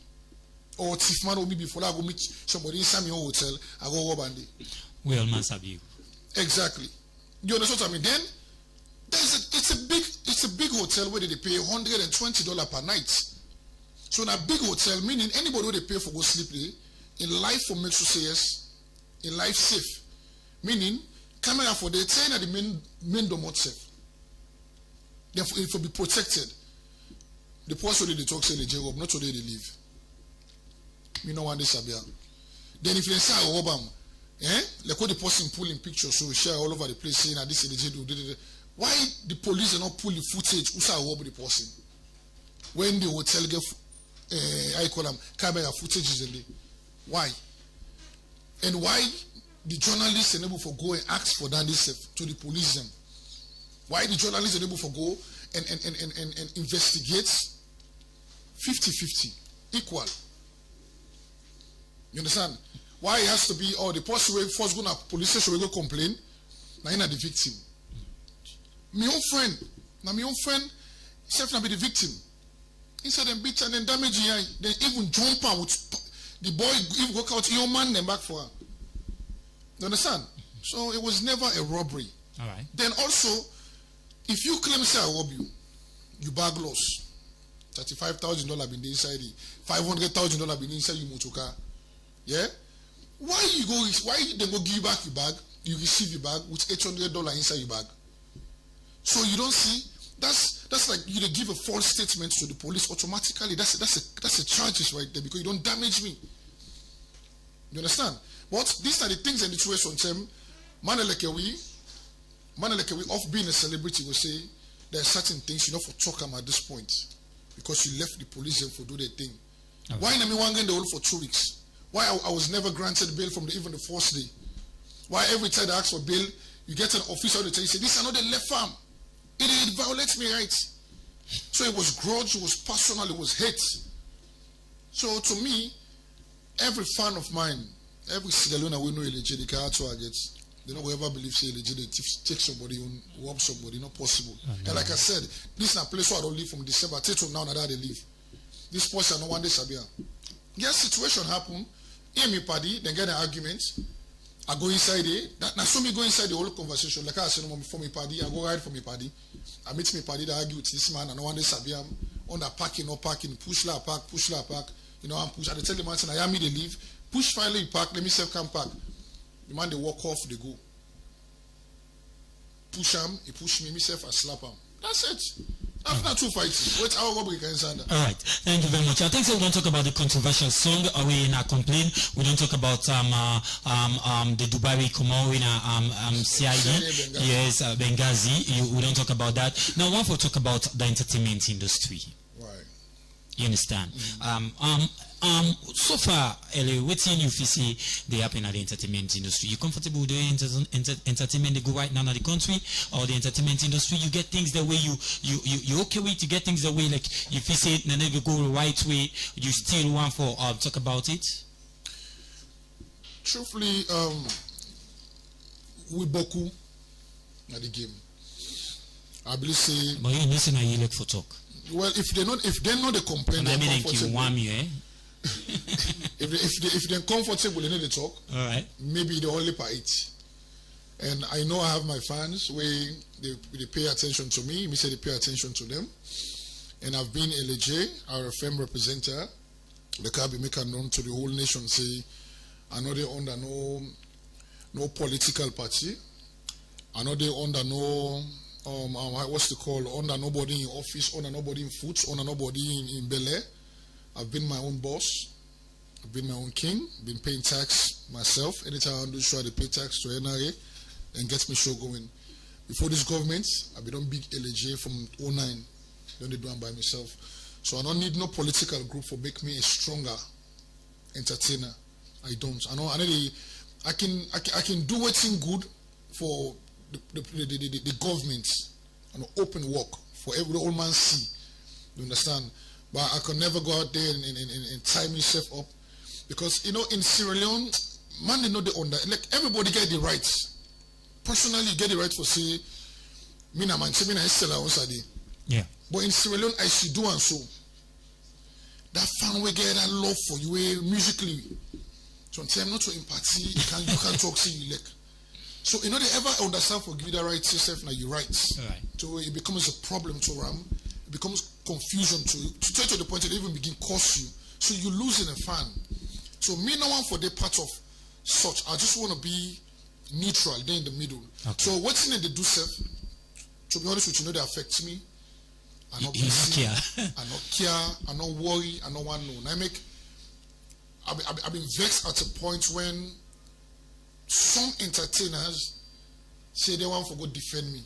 Or thief man or maybe for that go meet somebody inside my hotel, I go rob and they. Well, man, you. Exactly. You understand what I mean? Then it's a big hotel where they pay $120 per night. So in a big hotel, meaning anybody who they pay for go sleep there, in life for make sure say yes, in life safe. Meaning camera for the saying at the main domot safe. Therefore it will be protected. The person they talk say the job, not today they leave. Me no one this abia. Then if they say I rob them, like what the person pulling pictures so we share all over the place saying that this is the do. Why the police are not pulling footage who say I rob the person? When the hotel get I call them camera footage is in there. Why? And why the journalists are able to go and ask for that to the police them? Why the journalists are able to go and investigate 50-50 equal? You understand? Why it has to be the person who first go to police station will go complain, now you're the victim. My own friend, self now be the victim. Instead them beat and then damage him, then even jump out with the boy even go out your man them back for her. You understand? So it was never a robbery. All right. Then also, if you claim say I rob you, you bag loss. $35,000 been inside it, $500,000 been inside your motor car. Yeah? Why they go give you back your bag, you receive your bag with $800 inside your bag? So you don't see that's like you give a false statement to the police automatically. That's a charges right there because you don't damage me. You understand? But these are the things and the situations. Man like we of being a celebrity will say there are certain things you know for talk about at this point because you left the police and for do their thing. Okay. Why am I one the for 2 weeks? Why I was never granted bail from even the first day? Why every time I ask for bail, you get an officer to tell you say this is not the left farm. It violates me rights. So it was grudge, it was personal, it was hate. So to me, every fan of mine, every Sierra Leone we know legit, the character gets, they don't ever believe say legit, they take somebody, rob somebody, not possible. And like I said, this is a place where I don't live from December, till from now that they live. This person no one day Sabia. Yes, situation happen, hear me party, then get an argument. I go inside there. Now so me go inside the whole conversation. Like I said, for me party, I go ride for me party. I meet me party, I argue with this man, and one day Sabiam on the parking, no parking, push la park. You know, I'm push. I tell the man, I am me they leave. Push finally park. Let me self come park. The man they walk off, they go. Push him, he push me, myself I slap him. That's it. I'm not too fighting. Wait, how we can stand that? All right, thank you very much. I think so. We don't talk about the controversial song. We in a complaint. We don't talk about the Dubai Komoro in CID. Yes, Benghazi. We don't talk about that. Now, I want to talk about the entertainment industry. Right. You understand? So far, Ellie, what thing you see they happen at the entertainment industry? You comfortable with the entertainment they go right now in the country or the entertainment industry? You get things the way you okay with. You get things the way like if you say it and then you go the right way, you still want for talk about it. Truthfully, we boku at the game. I believe say. But you listen and you look for talk. Well, if they know the complaint, I mean, you want me, eh? if they're comfortable in the talk, all right, maybe they only pay it. And I know I have my fans where they pay attention to me. Me say they pay attention to them. And I've been LJ, our FM representative. The car be maker known to the whole nation. Say I know they under no political party. I know they under no what's the call? Under nobody in office, under nobody in foot, under nobody in Bel Air. I've been my own boss. I've been my own king. Been paying tax myself. Anytime I do show, I pay tax to NRA and gets me show going. Before this government, I've been on big LJ from 2009. Then they do it by myself. So I don't need no political group for make me a stronger entertainer. I don't. I can do what's good for the government and open work for every old man see. You understand? But I could never go out there and tie myself up because you know in Sierra Leone, man, they know the under, like everybody get the rights. Personally, you get the right for say, me na man, say me na Estella Osadi. Yeah. But in Sierra Leone, I should do and so. That fan we get that love for you musically. So until I'm not so empathy, you can talk, see you like. So you know they ever understand for give you the right yourself now you right. Right. So it becomes a problem to Ram. It becomes confusion to the point that it even begin cost you. So you losing a fan. So me no one for the part of such. I just want to be neutral, there in the middle. Okay. So what's in they do self? To be honest with you, know they affect me. I not care. I not care. I not worry. I not want to know. I've been vexed at a point when some entertainers say they want to go defend me.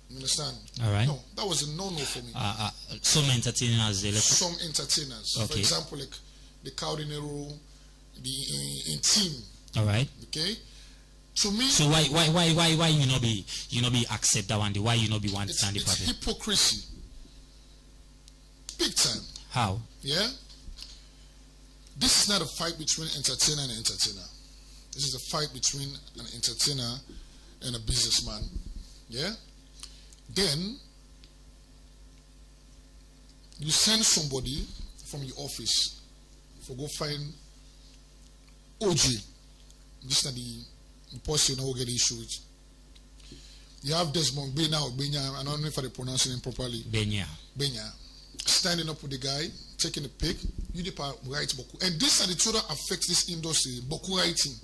You understand? All right. No, that was a no-no for me. Some entertainers. Some entertainers. Okay. For example, like the Cardinero, the in team. All right. Okay. To me. So why you not be accept that one? Why you not be one to stand the party? It's hypocrisy. Big time. How? Yeah. This is not a fight between entertainer and entertainer. This is a fight between an entertainer and a businessman. Yeah? Then you send somebody from your office for go find OJ. This is the person who get issued. You have Desmond Benya or Benya, I don't know if I pronounce it properly. Benya. Standing up with the guy, taking a pic, you write Boku. And this and the children affects this industry, Boku writing.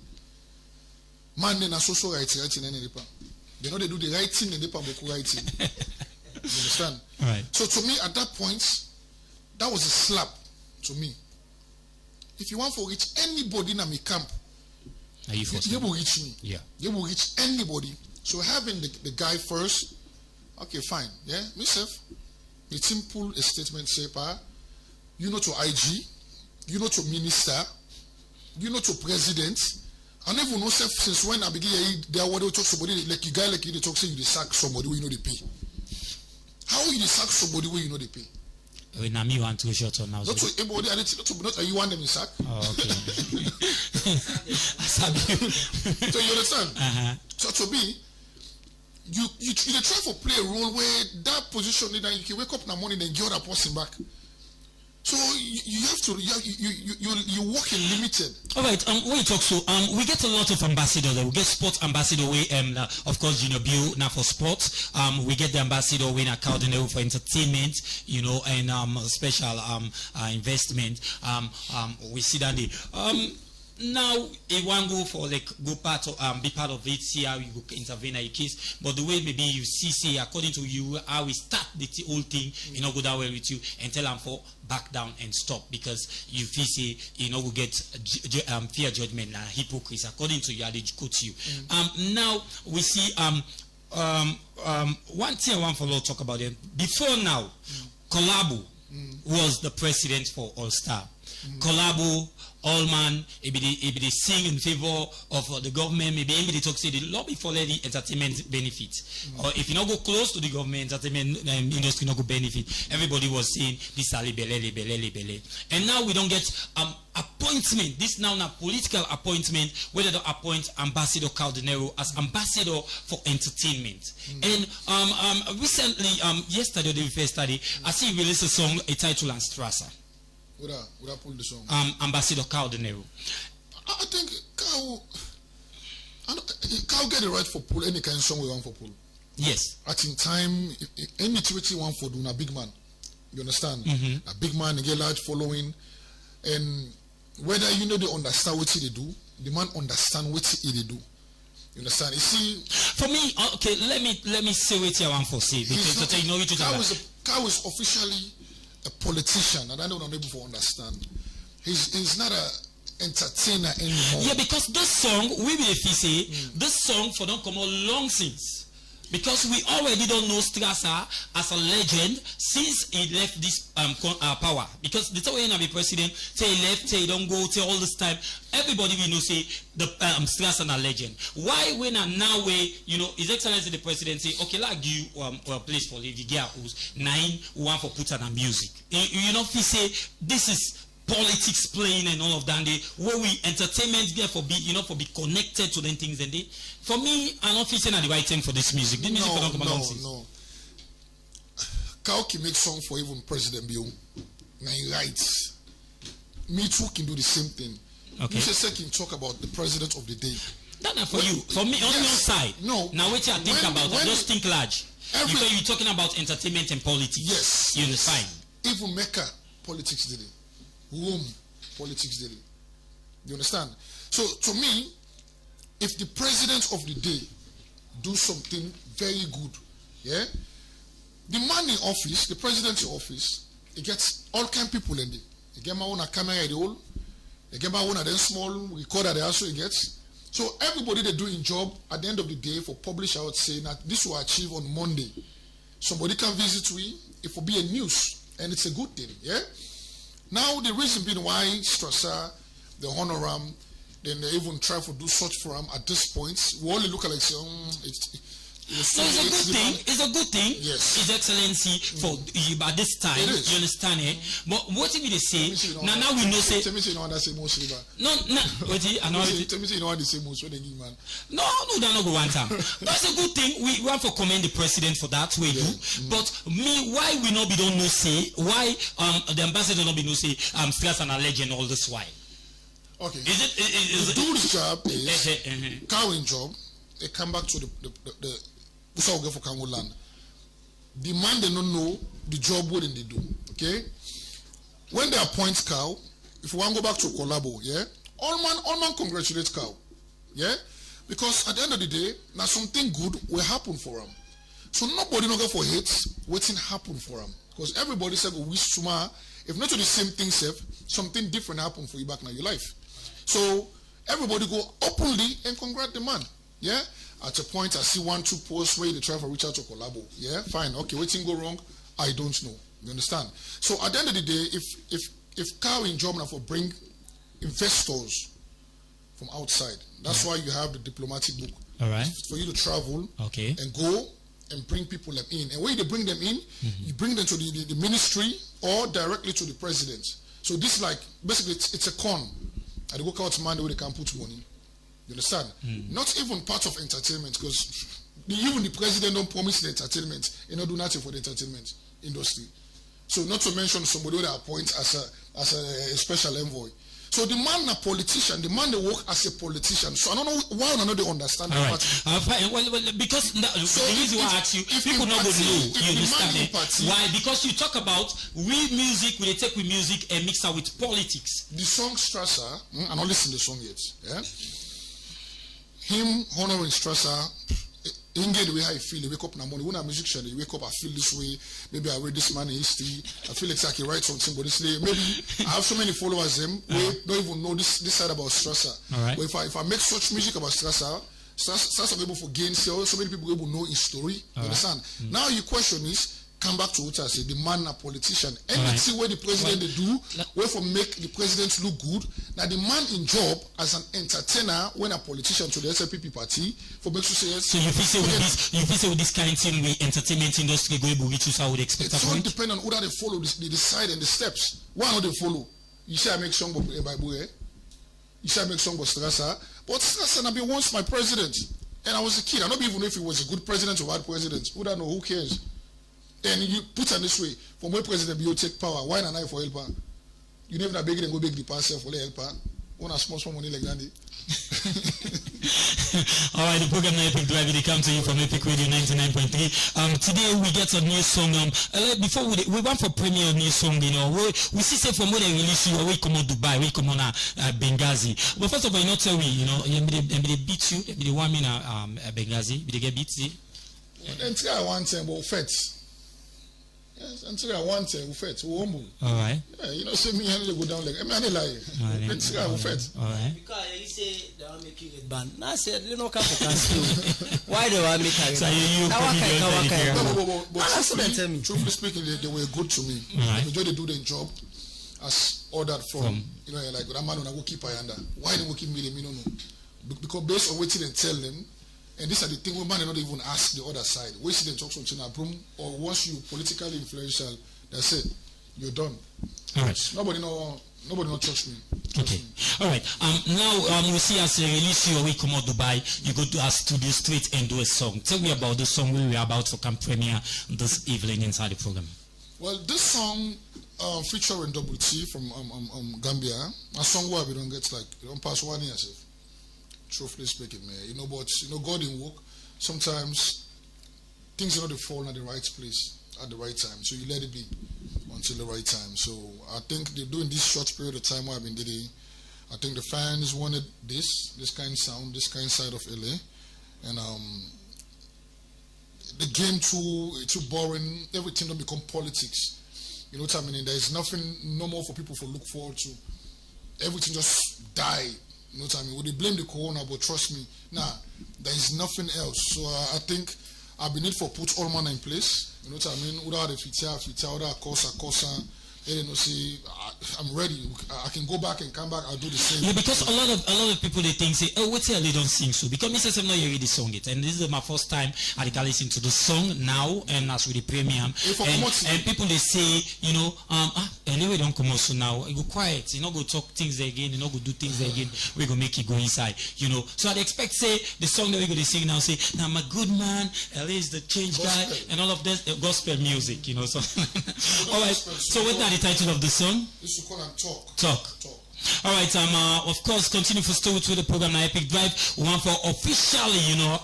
Man, then a social writing and they know they do the writing and they Boku writing. You understand? Right. So to me, at that point, that was a slap to me. If you want to reach anybody in my camp, you will reach me. Yeah. You will reach anybody. So having the guy first, okay, fine. Yeah, myself. The simple statement say, you know to IG, you know to minister, you know to president. I never know self since when I begin there what they talk somebody like you guy like you they talk say you sack somebody where you know they pay. How will you sack somebody where you know they pay? When I me want to short on now. Not to everybody, not you want them in sack. Oh, okay. So you understand? So to me, you try to play a role where that position that you can wake up in the morning and get that person back. So you have to you work in limited. All right. We talk so we get a lot of ambassadors. We get sports ambassador. We of course Junior Bill now for sports. We get the ambassador we na Cardinero for entertainment. You know, and special investment. We see that the now it won't go for like go part of be part of it, see how you go intervene in your case, but the way maybe you see according to you how we start the whole thing, you know, go that way with you and tell them for back down and stop because you feel say you know we get fear judgment and hypocrisy according to you how they quote you. Now we see one thing I want for Lord talk about them before now. Collabo was the president for All Star. Collabo, Allman, if they sing in favor of the government, maybe they talk say the lobby for the entertainment benefits. Or if you not go close to the government, entertainment industry not go benefit. Everybody was saying this ali bele. And now we don't get appointment. This now a political appointment whether to appoint Ambassador Cardinero as ambassador for entertainment. And recently, yesterday the first study, I see he released a song, a title and Strasser. Would I pull the song? Ambassador Cardinero. I think Cow get the right for pull any kind of song we want for pull. Yes. At in time, any activity one for doing a big man. You understand? A big man, they get large following, and whether you know they understand what they do, the man understand what they do. You understand? You see, for me, okay, let me say what I want for say because you know it. Cow is officially a politician, and I don't know able to understand. He's not a entertainer anymore. Yeah, because this song, we will say, this song for don't come out long since. Because we already don't know Strasser as a legend since he left this power. Because the time when he be president, say he left, say he don't go, say all this time, everybody will know say the Strasser a legend. Why when now way, you know, His Excellency the President say, okay, like you a place for Lady Gia who's 9 1 for put on music. You know, if he say this is politics playing and all of that. Where we entertainment get for be connected to them things and for me, I'm not feeling the right thing for this music. This music No. Kauki makes song for even President Bill. Now he writes. Me too can do the same thing. Okay. You say can talk about the president of the day. That's not for you. For me, on your side. No. Now what you think about? Just think large. You're talking about entertainment and politics. Yes. You understand? Even Mecca, politics did it. Rome, politics did it. You understand? So to me, if the president of the day do something very good, yeah, the man in office, the president in office, he gets all kind of people in there. He get my own camera the whole, he get my own then small recorder they also he gets. So everybody they doing job at the end of the day for publish out saying that this will achieve on Monday. Somebody can visit we, it will be a news and it's a good thing, yeah. Now the reason being why Strasser, the honoram, then they even try to do search for him at this point, we only look at like say, so it's a good thing. It's a good thing. Yes. His Excellency for you at this time. You understand it? But what if they say now we know say tell me you know what I say most river. No. What I know tell me you know what they say most when they give man. No, that not go one time. That's a good thing. We want to commend the president for that way do. But me, why we not be don't know say why the ambassador not be no say Strasser and a legend all this while. Okay. Is it dude's job is Cowan job, they come back to the for Kango land. The man they don't know the job what they do. Okay? When they appoint Cow, if we want to go back to Collabo, yeah, all man congratulate Cow. Yeah? Because at the end of the day, now something good will happen for him. So nobody no go for hate, waiting happen for him. Because everybody said we wish tomorrow, if not to the same thing, something different happen for you back in your life. So everybody go openly and congratulate the man. Yeah? At a point, I see 1-2 posts where they try to reach out to Collabo. Yeah, fine. Okay, waiting go wrong. I don't know. You understand? So at the end of the day, if Cow in Germany for bring investors from outside, that's why you have the diplomatic book. All right. For you to travel. Okay. And go and bring people in. And when you bring them in, you bring them to the ministry or directly to the president. So this is like basically it's a con. And they work out money where they can put money. You understand? Not even part of entertainment, because even the president don't promise the entertainment and not do nothing for the entertainment industry. So not to mention somebody who they appoint as a special envoy. So the man a politician, the man they work as a politician. So I don't know why I don't they understand that part. Fine. Well, because the reason why I ask you, people not going to know. You understand it? Why? Because you talk about music, we take with music and mix it with politics. The song Strasser, I don't listen to the song yet. Yeah. Him honoring Strasser, in the way I feel, you wake up in the morning, when I'm a musician, you wake up, I feel this way, maybe I read this man in history, I feel exactly right something, but this day, maybe I have so many followers them, we don't even know this side about Strasser. Right. But if I make such music about Strasser will able to gain sales, so many people will know his story. You understand? Now your question is, come back to what I say, the man a politician. Anything where the president they do, where for make the president look good. Now the man in job as an entertainer when a politician to the SLPP party for make sure say yes. So you feel say with this kind of thing the entertainment industry go able to how would expect it all depend on who that they follow the decide and the steps. Why not they follow? You say I make song by Boy. You say I make song by Strasser. But Strasser I be once my president. And I was a kid. I don't even know if he was a good president or bad president. Who don't know, who cares? And you put it this way, from where President Bio take power, why not I for helper? You never beg and go beg the passer for the helper. One a small money like that. All right, the program now Epic Drive will come to you from Epic Radio 99.3. Today we get a new song. Before we went for premiere new song, you know, we see say from where they release you, we come on Dubai, we come on Benghazi. But first of all, you know, tell me, you know, they beat you, they want me in Benghazi, they get beat you. Until I want them, but fets. Yes, until I want to fet, humble. All right. Yeah, you know, see me and go down like I mean, lie. Until I fet. All right. Because you say they want make you get banned. Now I said you know come for cancel. Why they want me carry? So you but truthfully speaking, they were good to me. Right. They do their job as ordered from you know, like that man when I go keep under. Why they go keep me? No. Because based on what they tell them. And these are the things women not even ask the other side. We see them talk something abroad, or once you politically influential, that's it. You're done. All right. Nobody know Nobody not trust me. Okay. All right. Now we see as a release your way come out Dubai, you go to our studio straight and do a song. Tell me about the song we were about to come premiere this evening inside the program. Well, this song featuring Double T from Gambia, a song where we don't get like you don't pass 1 year. Truthfully speaking, man. You know, but you know, God in work. Sometimes things are not fall at the right place at the right time, so you let it be until the right time. So I think they're doing this short period of time where I've been doing. I think the fans wanted this kind of sound, this kind of side of LA, and the game too boring. Everything don't become politics. You know what I mean? There is nothing no more for people to look forward to. Everything just died. You know what I mean? Well, they blame the corona, but trust me, there is nothing else. So I think I've been need for put all man in place. You know what I mean? Without a fitia, without a cosa. You know, see, I'm ready. I can go back and come back. I'll do the same. Yeah, because a lot of people they think say, oh, wait till they don't sing so. Because Mr. Sam, you already sung it, and this is my first time I can listen to the song now, and as with the premium, and people they say, you know, anyway don't come out so now. You go quiet, you know, go talk things again, you know, go do things again. We go make it go inside, you know. So I'd expect say the song that we go to sing now say, now I'm a good man, LA is the change guy, and all of this gospel music, you know. So all right. So what are the title of the song? This is called Talk. Talk. All right, of course, continue for still with the program na Epic Drive. We want for officially, you know,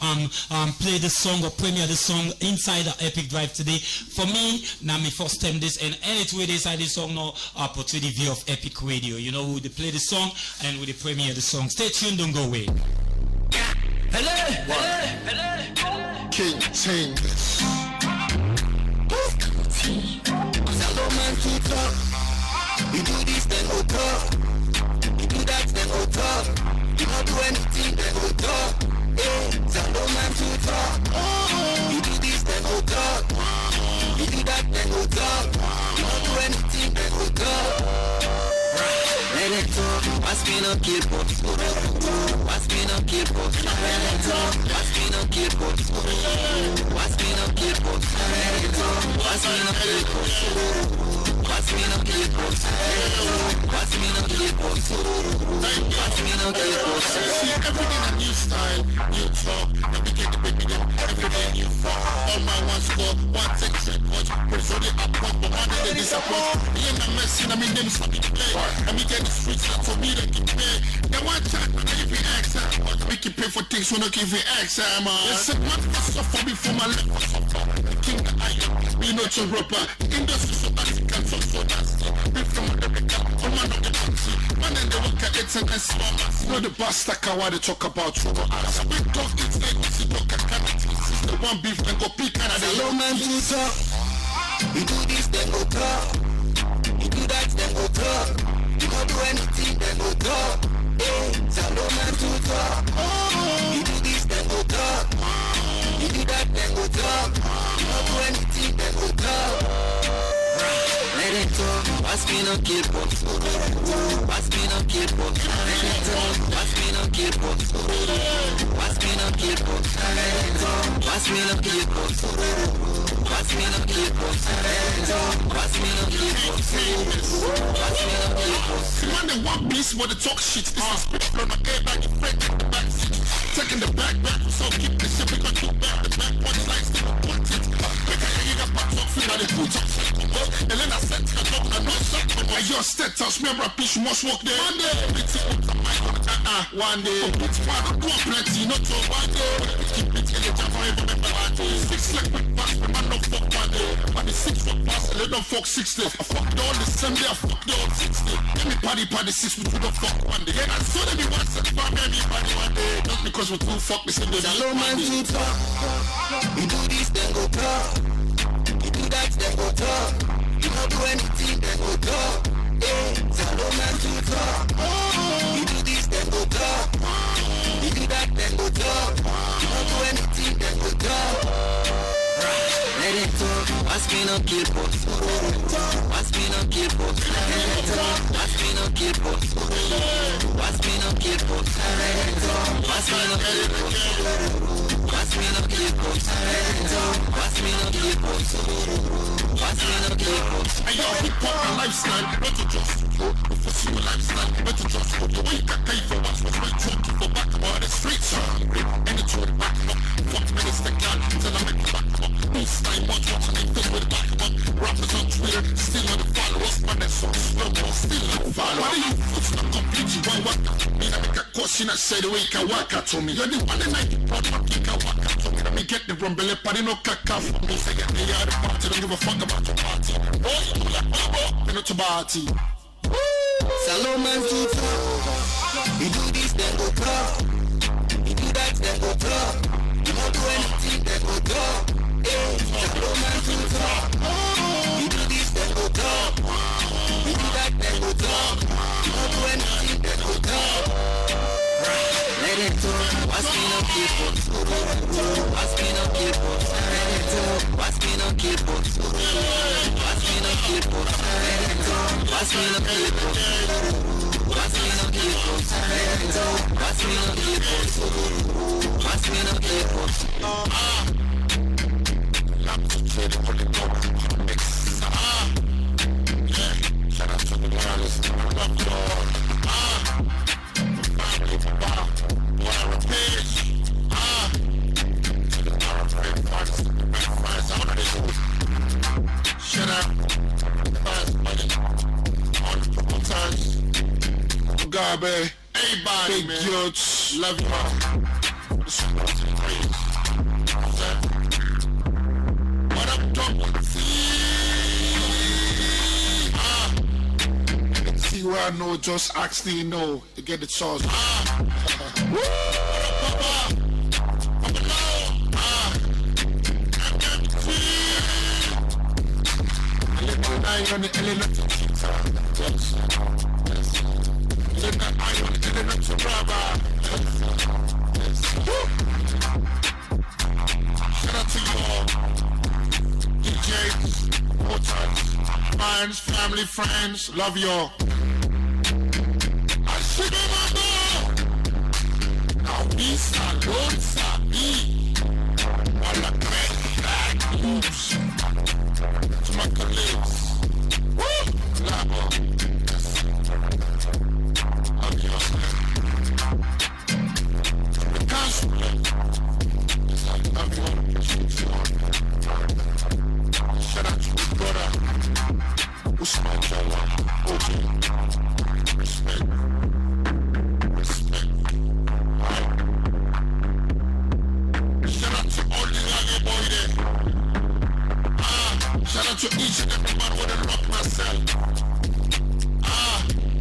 play the song or premiere the song inside the Epic Drive today. For me, now me first time this, and anyway, this side this song now opportunity view of Epic Radio. You know, we play the song and we premiere the song. Stay tuned, don't go away. Hello. King Chambers. Hello, man, to talk. You do this, then go talk. You do that, then go talk. You don't do anything, then go talk. Hey, hello, man, to talk. You do this, then go talk. You do that, then go talk. You don't do anything, then go talk. Let it talk. What's been a kid for? What's been a kid for? Let it talk. What's been a kid for? What's been a kid for? Let it talk. What's been a kid for? What's been a kid for? What's been a kid for? What's been a kid for? See everything a new style, new talk. Now we get the baby them every day new fuck. All my one score, one take set punch. Press on the up punch, but one day they disappoint. Me and the messing, I mean them stop it play. And we get the streets out for me to get paid. They want chat, but they give me access. But we can pay for things, we don't give you access, man. They said one for suffer before my left for suffer. The king that I am, me not your rapper. The industry so that it can so nasty. We from America, come on of the country. Man and they work at it and small mass. You know the bastard why they talk about you. So we talk things like we see talk at Since the one beef then go pick and they low man to talk. You do this then go talk. You do that then go talk. You don't do anything then go talk. Hey, hello man to talk. You do this then go talk. You do that then go talk. You don't do anything then go talk. Let it talk. What's been a kid for? What's been a kid for? Let it talk. What's been a kid for? What's been a kid for? Let it talk. What's been a kid for? What's been a kid for? Let it talk. What's been a kid for? What's been a kid for? Man, they want peace, but they talk shit. This is spit from my head like a friend in the back seat. Taking the back, so keep the shit because you back the back punch like still punch it. Make a you got back up, feel like they put up shit. And then I said, I know something. Why your state house, me a bitch must walk there. One day, it's one day. It's fun, do a plenty, not so one day. Keep it in the jam forever, remember one day. 6 like with pass, the man don't fuck one day. But the 6 fuck pass, they don't fuck 6 days. I fucked all the same day, I fucked all 6 days. Let me party 6, but you don't fuck one day. Yeah, that's so they be one set, but everybody one day. Not because we two fuck the same day. Hello man, to talk. You do this, then go talk. You do that, then go talk. You don't do anything, then go talk. Hey, hello man, to talk. You do this, then go talk. You do that, then go talk. You don't do anything, then go talk. Let it talk. What's been a kid for? What's been a kid for? Let it talk. What's been a kid for? What's been a kid for? Let it talk. What's been a kid for? What's been a kid for? Let it talk. What's been a kid for? What's been a kid for? I got hip hop and lifestyle, not to just yo. If you see my lifestyle, but you just go the way you can pay for once was my truck. Go back about the streets are hungry. And it's all back up. 40 minutes to gun till I make the back up. This time, watch what I feel with the back up. Rappers on Twitter, still on the followers, but that's so slow, still on the follow. Why do you put not complete you one work? Me, I make a question, I say the way you can work out to me. You're the one that I get brought my kick out, work out to me. Let me get the rumble, party no caca for me. Say, get the yard party, don't give a fuck about your party. Oh, you like, oh, you're not your party. Salomon to talk. You do this, then go talk. You do that, then go talk. You don't do anything, then go talk. Hey, Salomon to talk. You do this, then go talk. You do that, then go talk. You don't do anything, then go talk. Let it talk. What's been on people? What's been on people? Let it talk. What's been on people? What's been on people? Let it talk. What's been on people? What's been on people? Let it talk. What's been on people? What's been on people? I'm to trade for the government mix. Yeah, shout out to the wireless. I love you all. Family bar, wire page. To the power trade parts, the best fries out of the shut up. Fast money. On the promoters. Mugabe. Everybody, big man. Youths. Love you all. This is what I'm praise. What up, dog? See where I know, just ask the know. You get the sauce. Woo! Shout out to you all. DJs, promoters, fans, family, friends, love y'all. I should have now we salute Sabi. All the great bad news to my colleagues. Woo! Labo. Love y'all. The council. Love y'all. Shout out to my brother Usman Jalla. Respect. Right. Shout out to all the young boy there. Shout out to each and every man with a rock myself.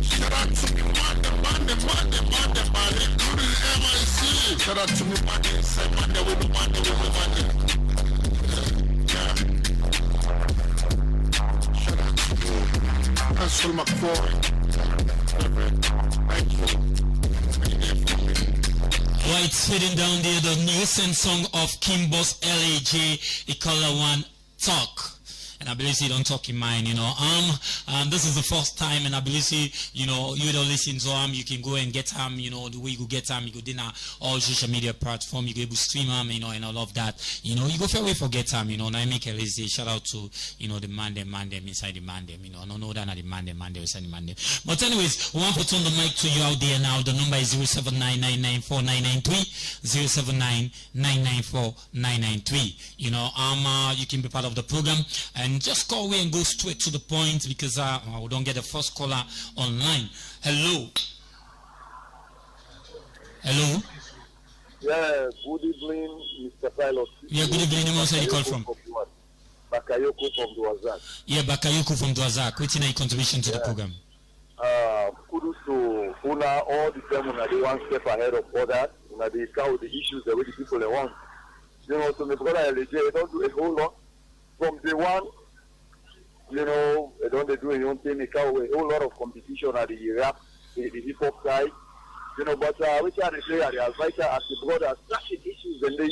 Shout out to me man, including MIC. Shout out to me man, say man, with the man. Shout out to you. That's all my boy. Thank you. Right, sitting down there, the recent song of Kimbo's LAJ, Ikola One Talk. And I believe he don't talk in mind, you know. This is the first time, and I believe you know, you don't listen to him. You can go and get him, you know, the way you go get him. You go dinner all social media platform. You go able to stream him, you know, and all of that. You know, you go fair way for get him, you know. Now I make a list. Shout out to, you know, the man them inside the man them, you know. No, that not the man them inside the man them. But anyways, we want to turn the mic to you out there now. The number is 079994993, 079994993. You know, you can be part of the program and just call away and go straight to the point because we don't get the first caller online. Hello. Hello. Yeah, good evening, Mr. Pilot. Yeah, good evening. Where you call from? Bakayoko from Dwazak. Yeah, Bakayoko from Dwazak. What's your contribution to the program? Kudos to Una, all the time when they one step ahead of others, when they count the issues the way the people they want. You know, so my brother LJ, they don't do a whole lot. From day one, you know, they don't do their own thing, they count a whole lot of competition at the rap, the hip hop side. You know, but which are the player, the advisor, as the brother, such issues and they,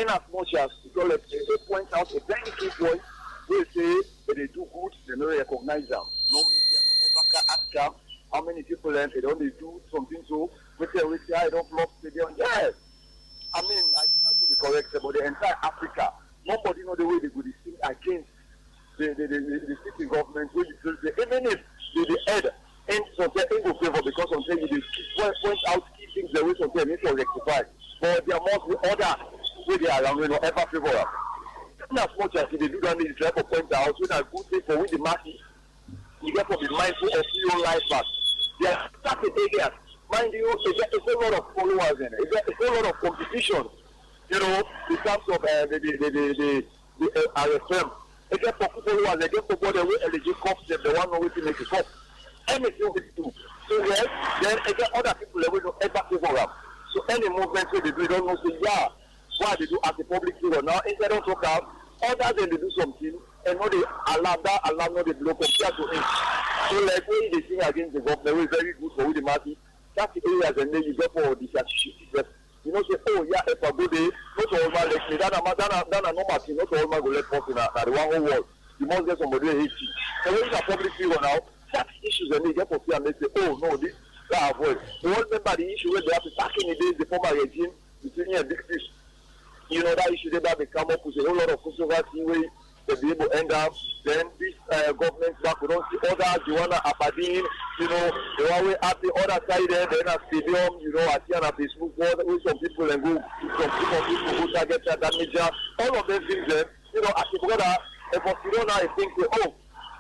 in as much as because they point out a very key point, they say that they do good, they don't recognize them. No media don't ever ask them how many people and they don't do something so with the I don't flop stadium. Yes. I mean, I start to be correct about the entire Africa. Nobody know the way they could sing against the city government where you feel say even if the head and something in go favor because something you point out key things the way something need to rectify. But there must be other where they are around you know ever favor. As much as they do that, they try to point out when a good thing for with the masses, you get to be mindful of your own life back. There are certain areas, mind you, there's a whole lot of followers in it. There's a whole lot of competition, you know, in terms of the RFM. They get for followers, they get for body way and they just cost them, the one way to make it cost. Anything we do. So yes, then again other people that we don't ever favor up. So any movement they do, they don't know say yeah, why they do as a public figure. Now instead of talk out, other than they do something and not they allow not they blow compared to him. So like when they sing against the government, it's very good for the masses. That's the areas and then you go for the statistics. You know, say, oh yeah, if I go there, not all man like me, then a normal thing, not all man go let person at the one whole world. You must get somebody who hates you. So when it's a public figure now, such issues and they get for fear and they say, oh no, this that avoid. You won't remember the issue when they have to back in the days, the former regime, between here and big fish. You know, that issue they come up with a whole lot of controversy where they be able to end up. Then this government back, we don't see others, you want to Aberdeen, you know, the one way at the other side there, then a stadium, you know, I see on a Facebook board with some people and go, some people who target that major, all of them things there, you know, as a brother, if you don't know, I think, oh,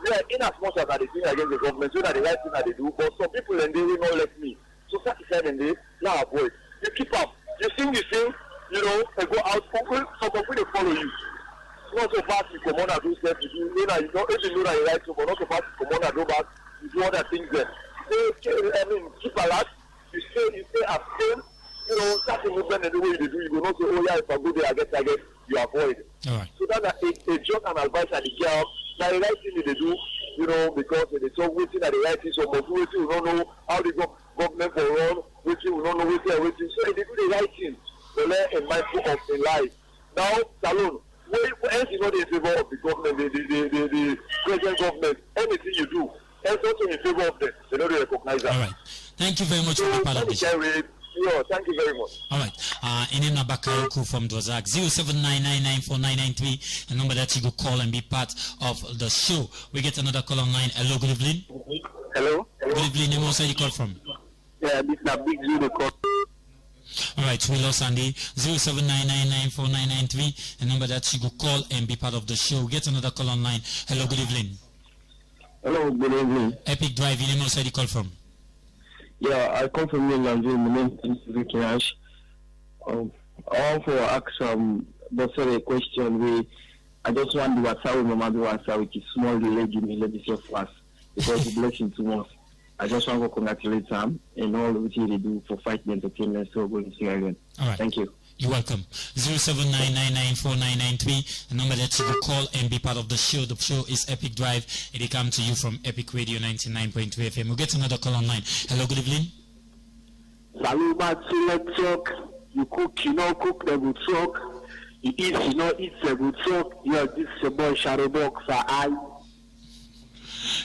yeah, in as much as I think against the government, so that the right thing that they do, but some people and they will not let me. So satisfied and they, now avoid. You keep up, you sing the thing, you know, and go out, some people will follow you. Not so fast you come on and do stuff, you know, you don't even know that you like to, but not so fast you come on and do back, you do other things there. I mean, keep alert, you stay abstain, you know, start the movement and the way you do, you will not say, oh yeah, if I go there, I guess, you avoid. All right. So that's a joke and advice at the girl. Now the right thing they do, you know, because they talk waiting at the right thing, so but waiting we don't know how the government will run, waiting we don't know waiting. So they do the right thing. They learn a mindful of in life. Now, Salon, else is not in favor of the government, the present government. Anything you do, else also in favor of them. They don't recognize that. All right. Thank you very much for the part of the show. Yeah, thank you very much. All right. Inina Bakayoko from Dwazak, 0799949993, a number that you could call and be part of the show. We get another call online. Hello, good evening. Hello. Good evening. Name also you call from? Yeah, this is a big zero call. All right, we lost Andy. 0799949993, a number that you could call and be part of the show. We get another call online. Hello, good evening. Hello, good evening. Epic Drive, name also you call from? Yeah, I come from England. My name is Vicky Ash. I want to ask a question. I just want to what's how my mother was with a small lady in the legacy fast because the blessing too much. I just want to congratulate them and all what they do for fighting entertainment. So going to see again. All right. Thank you. You're welcome. 0799949993, a number that you will call and be part of the show. The show is Epic Drive. It will come to you from Epic Radio 99.2 FM. We'll get another call online. Hello, good evening. Salut, let's talk. You cook, you know, cook, they will talk. You eat, you know, eat, they will talk. Yeah, this is a boy, Shadowbox.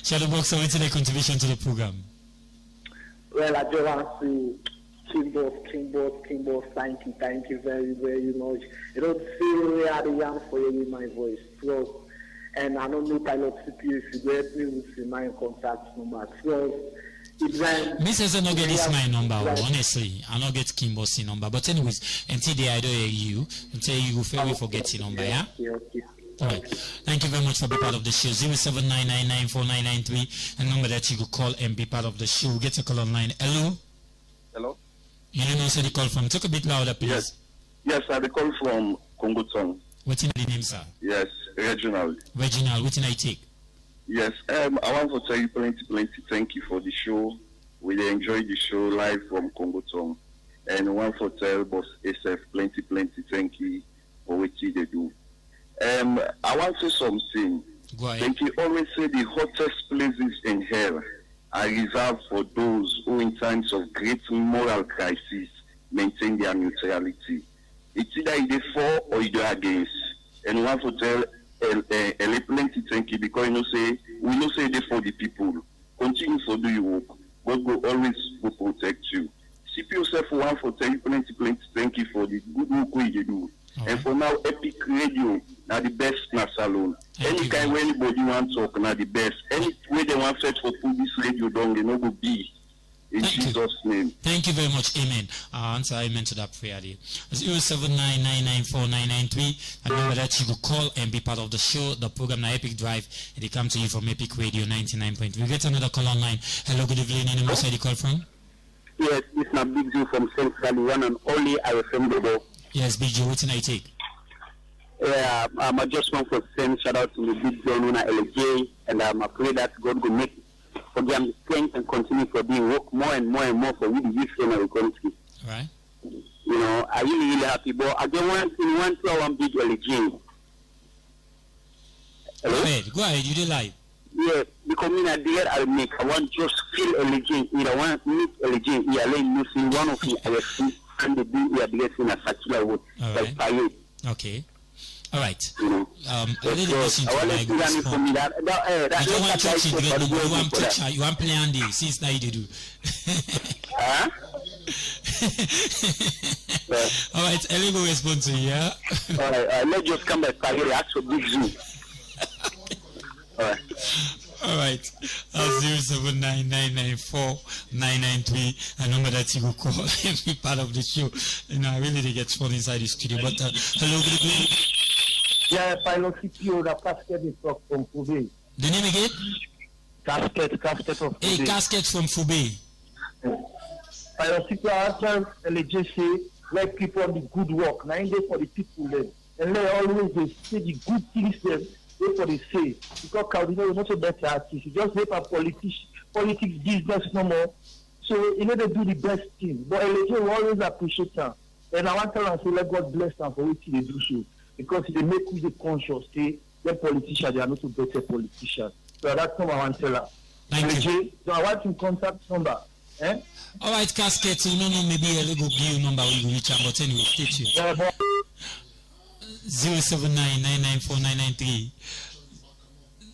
Shadowbox, what's your contribution to the program? Well, I just want to King Boss, thank you very, very much. You don't feel really at the young for hearing my voice. Plus, and I don't know Pilot CPU if you get me with my contact number. Plus, me says I don't get this my number, honestly. I don't get King Boss number. But anyways, until I don't hear you, until you will fail forget your number, yeah? Okay. All right. Thank you very much for being part of the show. 0799949993, a number that you could call and be part of the show. Get a call online. Hello? Hello? You know where the call from? Talk a bit louder, please. Yes, I call from Congo Song. What's in the name, sir? Yes, Reginald. Reginald, what can I take? Yes, I want to tell you plenty thank you for the show. We enjoy the show live from Congo Song. And I want to tell Boss SF plenty thank you for what they do. I want to say something. Go ahead. Thank you. Always say the hottest places in hell are reserved for those who in times of great moral crisis maintain their neutrality. It's either you for or you against. And we want to tell plenty thank you because we know say they for the people. Continue for do your work. God will always will protect you. CP yourself want to tell you plenty thank you for the good work you do. And for now, Epic Radio Now the best na salon. Any kind where anybody want talk, now the best. Any way they want search for put this radio down, they no go be. In Jesus' name. Thank you very much. Amen. Answer amen to that prayer there. 079994993. Remember that you could call and be part of the show, the program, the Epic Drive. It come to you from Epic Radio 99.3. We get another call online. Hello, good evening. Any more side you call from? Yes, this is Big Joe from Central, one and only IFM Global. Yes, Big Joe, what's in I take? Yeah, I just want to send shout out to the Big Joe Nuna LJ, and I pray that God will make for them strength and continue for being work more and more for we the youth in our country. Right. You know, I really happy, but I don't want in one to one Big LJ. Hello? Go ahead, you did live. Yeah, because me I dare I make. I want just feel LJ. I want meet LJ. I let you see one of the IFC and the be we are blessing a circular wood. Right. Okay. All right. You know, I didn't listen to my good sport. You want church in the you want preacher, you want play on this, since now you do. Huh? All right, Ellie will respond to you, yeah? All right, let's just come back to ask for Big Zoo. All right. All right. 079994993, a number that you will call and be part of the show. You know, I really did get fun inside the studio. But hello, good evening. Yeah, Pilot CPO, the casket is from Fube. The name again? Casket from Fube. Hey, casket from Fube. Pilot CPO, I tell LJC, let people do good work. Now, for the people then. And let always they say the good things then. For the say because Cardinal is not a better artist. You just make a politics business no more. So you know they do the best thing. But LJ will always appreciate them. And I want to tell them say let God bless them for what they do so. Because they make you the conscious say when politicians they are not a better politicians. So that's what I want to tell them. Thank you. So I want to contact number. All right, casket, you know maybe a little give you number we will reach out, but anyway, stay tuned. 079994993.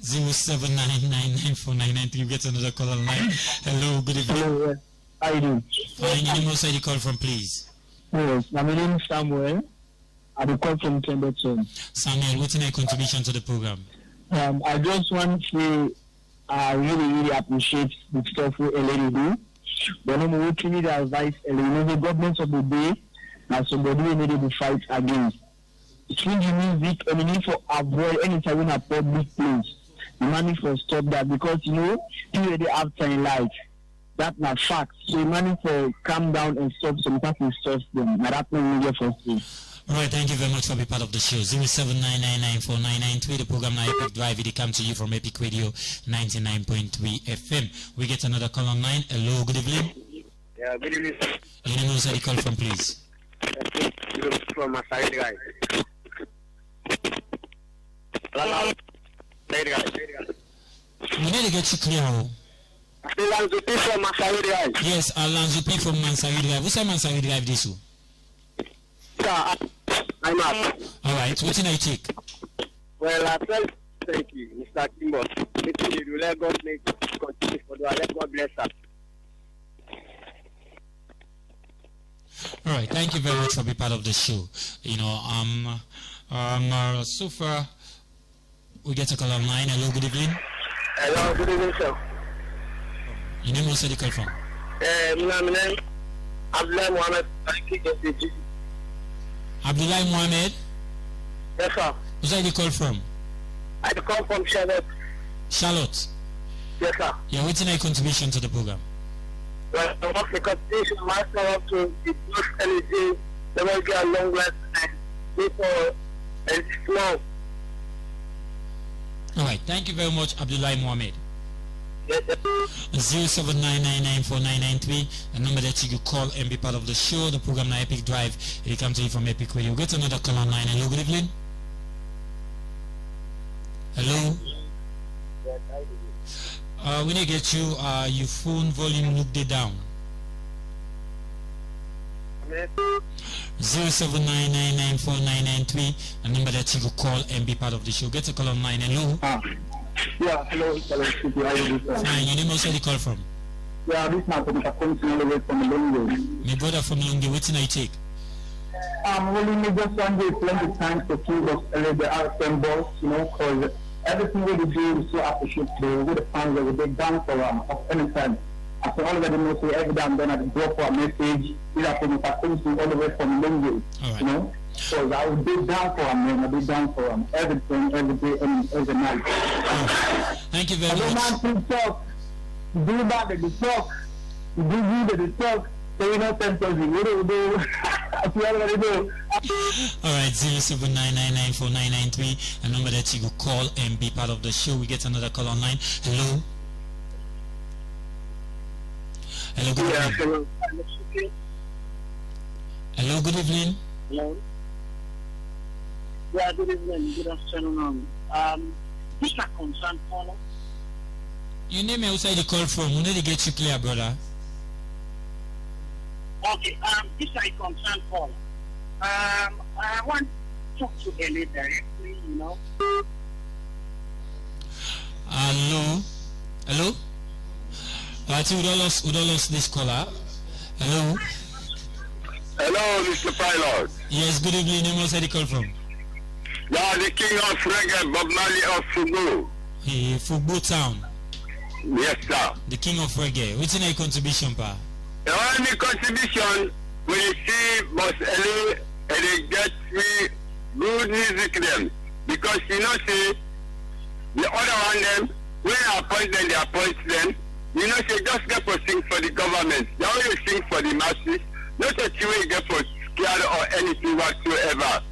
079994993. You get another call online. Hello, good evening. Hello, how you doing? Fine, you know where you call from, please. Yes, my name is Samuel. I call from Pemberton. Samuel, what's your contribution to the program? I just want to say I really appreciate the stuff we already do. But I'm going to need advice, the government of the day, and somebody we need to fight against. Change the music and you need to avoid anytime in a public place. You need to stop that because you know people they have time life. That's not fact. So you need to calm down and stop some people stuff them. Now that's not media for free. All right, thank you very much for being part of the show. 079994993. The program now Epic Drive. It comes to you from Epic Radio 99.3 FM. We get another call online. Hello, good evening. Yeah, good evening. You know where you call from, please. From my side guy. We need to get you clear. From Mansari Drive. Yes, Lanzupi from Mansari Drive. What's Mansari Drive this? Sir, I'm up. All right, what can I take? Well, I tell thank you, Mr. Kimbo. You let God make continue for let God bless us. All right, thank you very much for being part of the show. You know, so far we get a call online. Hello, good evening. Hello, good evening, sir. You name what's the call from? My name Abdullah Mohammed. Abdullah Mohammed? Yes, sir. Who's that you call from? I come from Charlotte. Charlotte? Yes, sir. Yeah, what's your contribution to the program? Well, I want the contribution myself to the most energy, the way get a long rest and people and slow. All right, thank you very much, Abdullah Mohammed. Yes, sir. 079994993, a number that you can call and be part of the show, the program now Epic Drive. It comes to you from Epic Radio. Get another call online. Hello, good evening. Hello. We need to get you your phone volume looked it down. 079994993, a number that you can call and be part of the show. Get a call online. Hello. Yeah, hello, Fine, your name also the call from? Yeah, this is my brother from Lungi. My brother from Lungi, what's in I take? Really me just want to plenty time to keep us the RFM boss, because everything we do is so appreciated with the fans that we take down for of any time. After all of them know say every time then I drop for a message, these are things that comes all the way from Lindsay, So I will be down for them, man. I'll be down for them. Everything, every day, and every night. Thank you very much. Man, please talk. Do bad at the talk. Do good at the talk. So we know sometimes we do. That's what we do. Alright, 079994993, a number that you could call and be part of the show. We get another call online. Hello. Hello, good evening. Hello, good evening. Hello. Yeah, good evening. Good afternoon. This is a concern caller. Your name outside the call from. We need to get you clear, brother. Okay. This is a concern caller. I want to talk to Ellie directly. Hello. Hello. I think we don't lost this caller. Hello. Hello, Mr. Pilot. Yes, good evening. Where was the call from? Yeah, the king of reggae, Bob Marley of Fugu. Hey, Fugu town. Yes, sir. The king of reggae. What's in your contribution, pa? The only contribution when you see Boss Ellie and they get me good music them. Because say the other one them, when I appoint them, they appoint them. Say just get for sing for the government. They only sing for the masses. Not that you get for scared or anything whatsoever.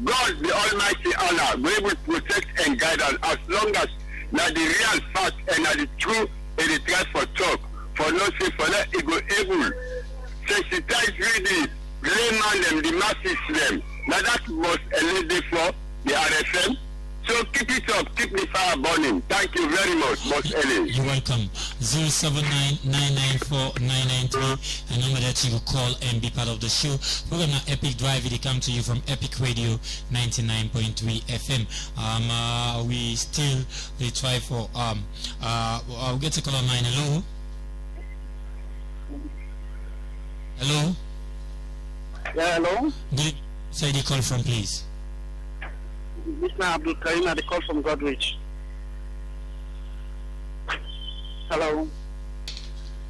God, the Almighty Allah, will able to protect and guide us as long as now the real fact and the true and the try for talk. For no say for that it go able sensitize really layman them, the masses them. Now that was a lady for the RFM. So keep it up, keep the fire burning. Thank you very much, Boss Ellie. You're welcome. 079994993, a number that you will call and be part of the show. Program now Epic Drive, it come to you from Epic Radio 99.3 FM. We still try for I'll get a call online. Hello. Hello. Yeah, hello. Good. Say the call from, please. This is Abdul Karim at the call from Godrich. Hello.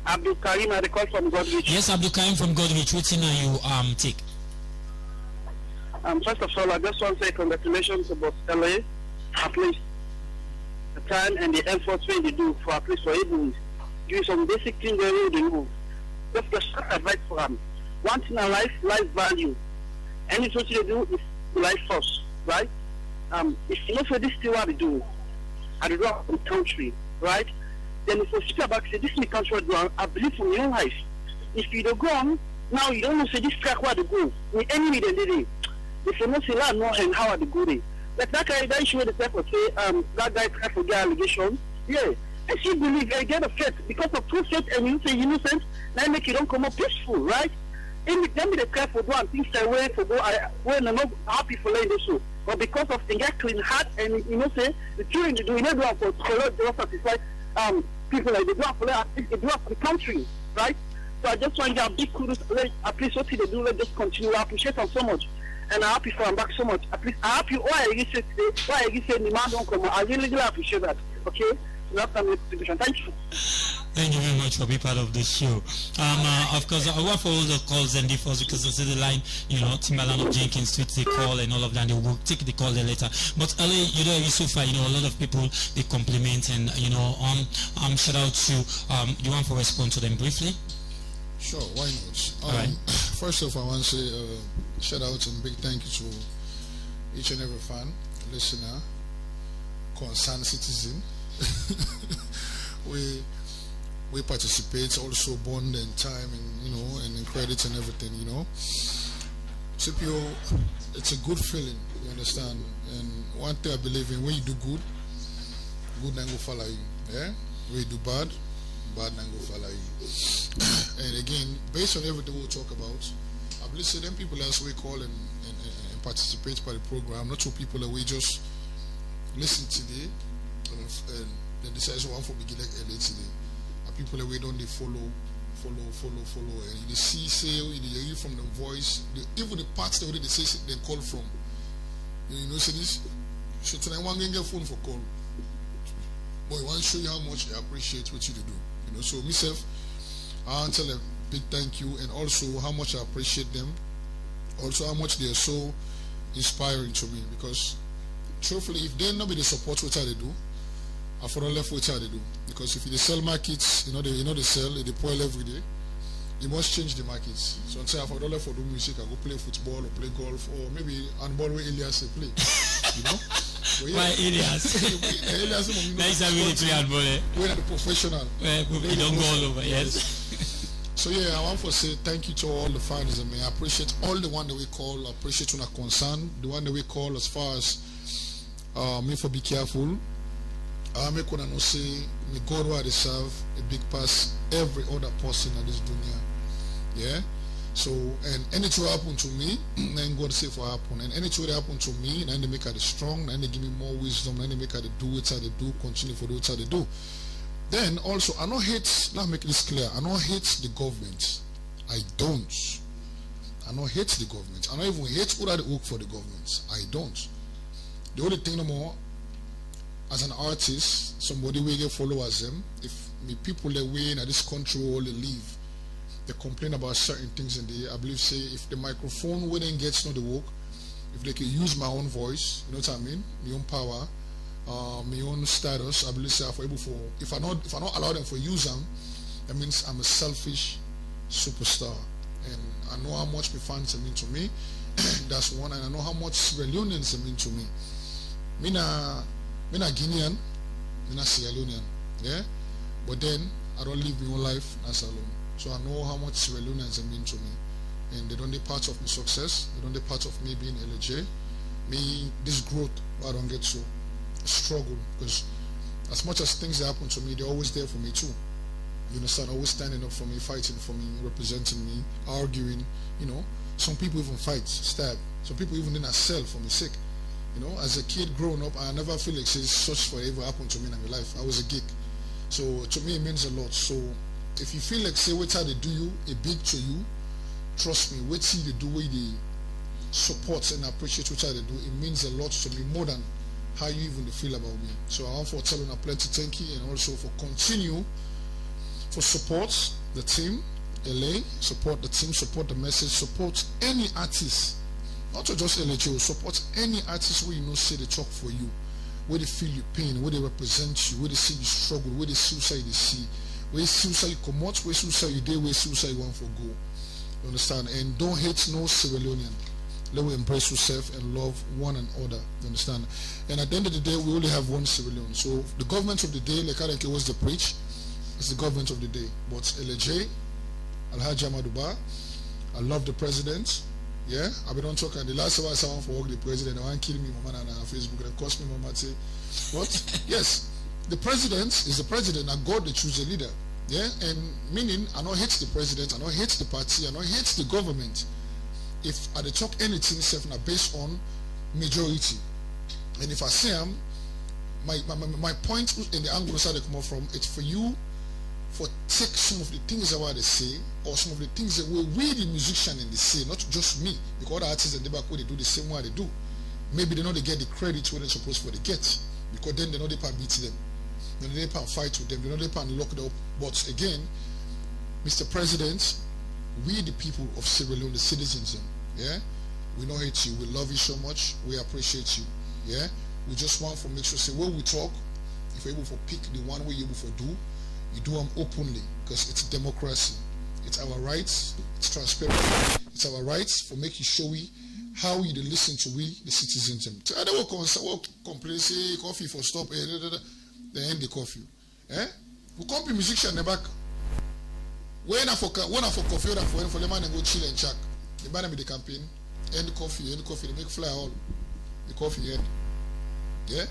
Abdul Karim at the call from Godrich. Yes, Abdul Karim from Godrich. What's in you take? First of all, I just want to say congratulations to Boss LA. At least the time and the effort they do for at least for able to do some basic things they will do. Just a short advice for them. One thing in life value. Anything they do is life first, right? If you know for this thing what they do, I do not from country, right? Then if you speak about say this is my country, I believe from your own life. If you don't go on, now you don't know say this track where they go. The enemy they did it. If you know say that no and how they go there. Like that guy that issue the paper say that guy tried to get allegation. Yeah. If you believe I get a faith because of true faith and you say innocent, now make you don't come up peaceful, right? And then be the careful do and things say way to go when I'm not happy for laying the show. But because of things get clean heart and say the children they do not do it for collect just satisfy people like they do it for they do it for the country, right? So I just want to get a big kudos, I appreciate what they do, let's just continue. I appreciate them so much. And I'm happy for them back so much. At least I happy why I say today, why I say the man don't come. I really appreciate that. Okay? So that's my contribution. Thank you. Thank you very much for being part of the show. Of course, I work for all the calls and defaults because I see the line, Timbaland of Jenkins tweets the call and all of that. They will take the call there later. But Ali, so far, a lot of people they compliment and shout out to you want to respond to them briefly? Sure, why not? All right. First off, I want to say shout out and big thank you to each and every fan, listener, concerned citizen. We participate, also bond and time and and in credits and everything, CPO, it's a good feeling, you understand? And one thing I believe in, when you do good then go follow you. Yeah? When you do bad then go follow you. And again, based on everything we'll talk about, I believe them people as we call and participate by the program, not two people that we just listen today and then decide one for beginning early today. People that we don't they follow And you see, say, you hear from the voice, even the parts that they say they call from. You know, say this. So tonight, one can get phone for call. But I want to show you how much I appreciate what you do. You know, so myself, I want to tell them big thank you, and also how much I appreciate them. Also, how much they are so inspiring to me, because truthfully, if they not be the support what they do, I for left what they do. Because if they sell markets, they sell, they spoil every day. You must change the markets. So until I for left for do music, I go play football or play golf, or maybe handball where Elias play. You know? Why Elias? Elias, nice that really play handball. We're the professional. We don't go all over. Yes. So yeah, I want to say thank you to all the fans. I appreciate all the one that we call. I appreciate when I concern the one that we call as far as me for be careful. I make one and say me God where they serve a big pass every other person in this dunya. Yeah. So and anything happen to me, then God say for happen. And anything that happen to me, then they make her strong, then they give me more wisdom, then they make her do what they do, continue for what they do. Then also, I don't hate, let me make this clear, I don't hate the government. I don't. I don't hate the government. I don't even hate who that work for the government. I don't. The only thing no more, as an artist, somebody will get followers them. If me people that way in this country all they live, they complain about certain things in the I believe say if the microphone wouldn't get the work, if they can use my own voice, you know what I mean? My own power. My own status, I believe say if I not allow them for use them, that means I'm a selfish superstar. And I know how much my fans mean to me. That's one, and I know how much Sierra Leoneans mean to me. Me na Guinean, me na Sierra Leonean, yeah. But then I don't live my own life as alone. So I know how much Sierra Leoneans mean to me, and they don't be part of my success. They don't be part of me being LJ. Me this growth, I don't get so. Struggle, because as much as things that happen to me, they're always there for me too. You understand? Always standing up for me, fighting for me, representing me, arguing. You know, some people even fight, stab. Some people even didn't sell for me sick. You know, as a kid growing up, I never feel like such forever happened to me in my life. I was a geek, so to me it means a lot. So if you feel like say what they do you a big to you, trust me, what they do, way they support and appreciate what they do, it means a lot to me more than how you even feel about me. So I want for telling a plenty thank you, and also for continue for support the team, LA, support the team, support the message, support any artist, not just LHO, support any artist where you know say they talk for you, where they feel your pain, where they represent you, where they see you struggle, where they suicide they see, where suicide you come out, where suicide you day, where suicide you want for go. You understand? And don't hate no Sierra Leonean. Let we embrace yourself and love one another. You understand? And at the end of the day, we only have one Sierra Leone. So the government of the day, like I was the preach, is the government of the day. But LJ, Alhaji Amaduba, I love the president. Yeah, I've been on talking. The last time I saw for work, the president, I want to kill me, mama, on Facebook, and cost me, mama, say, what? Yes, the president is the president, and God, they choose a leader. Yeah, and meaning, I don't hate the president, I don't hate the party, I don't hate the government. If I talk anything self now based on majority, and if I say my point in the angle side they come from, it's for you for take some of the things that they say, or some of the things that we the musician in the say, not just me, because other artists in the back they do the same way they do. Maybe they know they get the credit where they're supposed to get, because then they know they can beat them, they know they can fight with them, they know they can lock them up. But again, Mr. President, we the people of Sierra Leone, the citizens, yeah, we don't hate you, we love you so much, we appreciate you, yeah. We just want to make sure, say, when we talk, if we're able to pick the one way you're able to do, you do them openly, because it's democracy. It's our rights, it's transparent, it's our rights for making sure how you listen to we, the citizens. They will complain, say, coffee for stop, they end the coffee. Eh? We come to musician in the back. When I for coffee, or for the man and go chill and check. The man with the campaign, end the coffee, they make fly all. The coffee end. Yeah?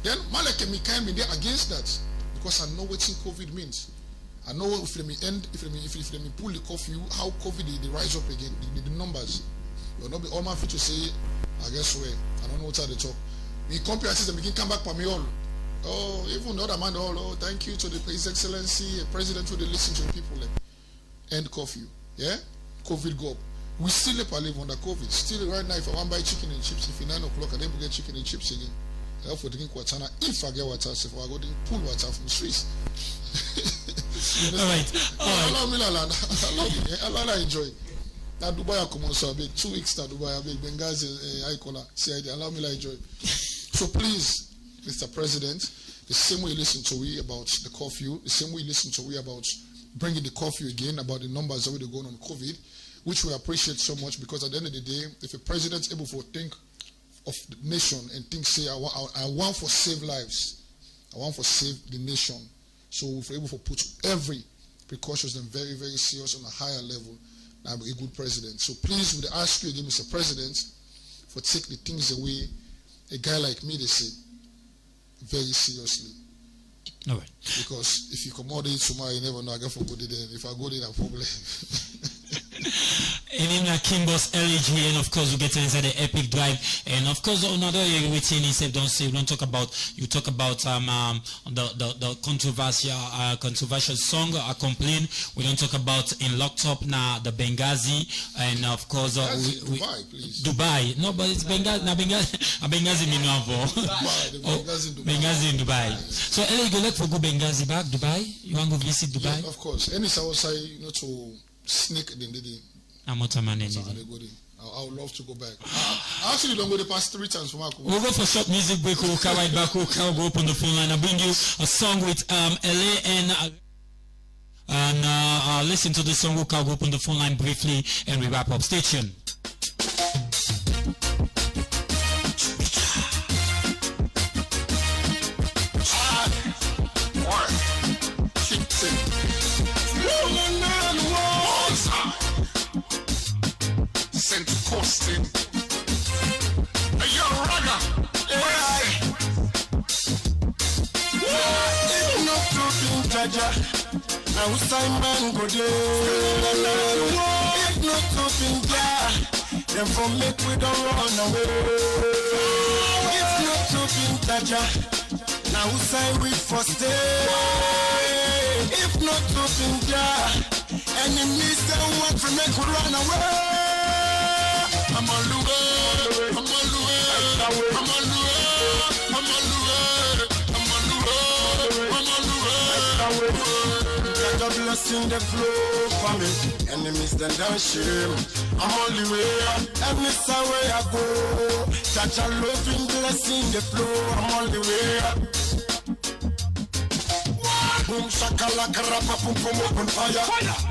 Then Malek and me came in there against that, because I know what COVID means. I know if let me pull the coffee, how COVID they rise up again, the numbers. You'll not be all my fit to say, I guess where. I don't know what they talk. We compare artists and begin come back for me all. Oh, even the other man, oh, thank you to His Excellency, President, who they listen to people. Like, end curfew. Yeah? COVID go up. We still live under COVID. Still right now, if I want to buy chicken and chips, if it's 9 o'clock, I don't get chicken and chips again. I have to drink water. If I get water, if I go to pull water from the streets. All right. Allow me, allow me enjoy. Now Dubai I come on so big 2 weeks now Dubai I big Benghazi Ikola CID allow me like enjoy. So please, Mr. President, the same way you listen to we about the curfew, the same way you listen to we about bringing the curfew again, about the numbers already going on COVID, which we appreciate so much, because at the end of the day, if a president is able to think of the nation and think, say, I want to save lives, I want to save the nation, so if we're able to put every precautions and very, very serious on a higher level, I'm a good president. So please, would I ask you again, Mr. President, for take the things away a guy like me, they say, very seriously. All right. Because if you come out there tomorrow, you never know. I go for good there. If I go there, I'm probably. And in Kimbo's LG, and of course we get inside the Epic Drive, and of course another waiting is don't say, don't talk about, you talk about the controversial song complaint. We don't talk about in Locked Up now the Benghazi, and of course Dubai, please. Dubai. No, but it's Benghazi. Now Benghazi Benghazi in Dubai. So LA, you like for go Benghazi back Dubai? You want to go visit Dubai? Yeah, of course. Any outside, you know, to sneak the I would love to go back. I actually don't go the past 3 times from Marco. We'll go for short music break. We'll come right back. We'll go open the phone line. I'll bring you a song with LA and listen to the song. We'll go open the phone line briefly and we wrap up. Stay tuned. Coasting. Hey, yo, Raga. If not to be Jaja, now Simon go there. If not to be Jaja, then for make we don't run away. If not to be Jaja, now Simon we for stay. If not to be Jaja, enemies don't want to make we run away. I'm on the way, I'm on the way, I'm on the way, I'm on the way, I'm on the way, I'm on the way. Got a blessing the flow for me, enemies then don't shame. I'm on the way, every way I go. Got a loving blessing the flow, I'm on the way. Boom shakalaka rapa pum pum open fire.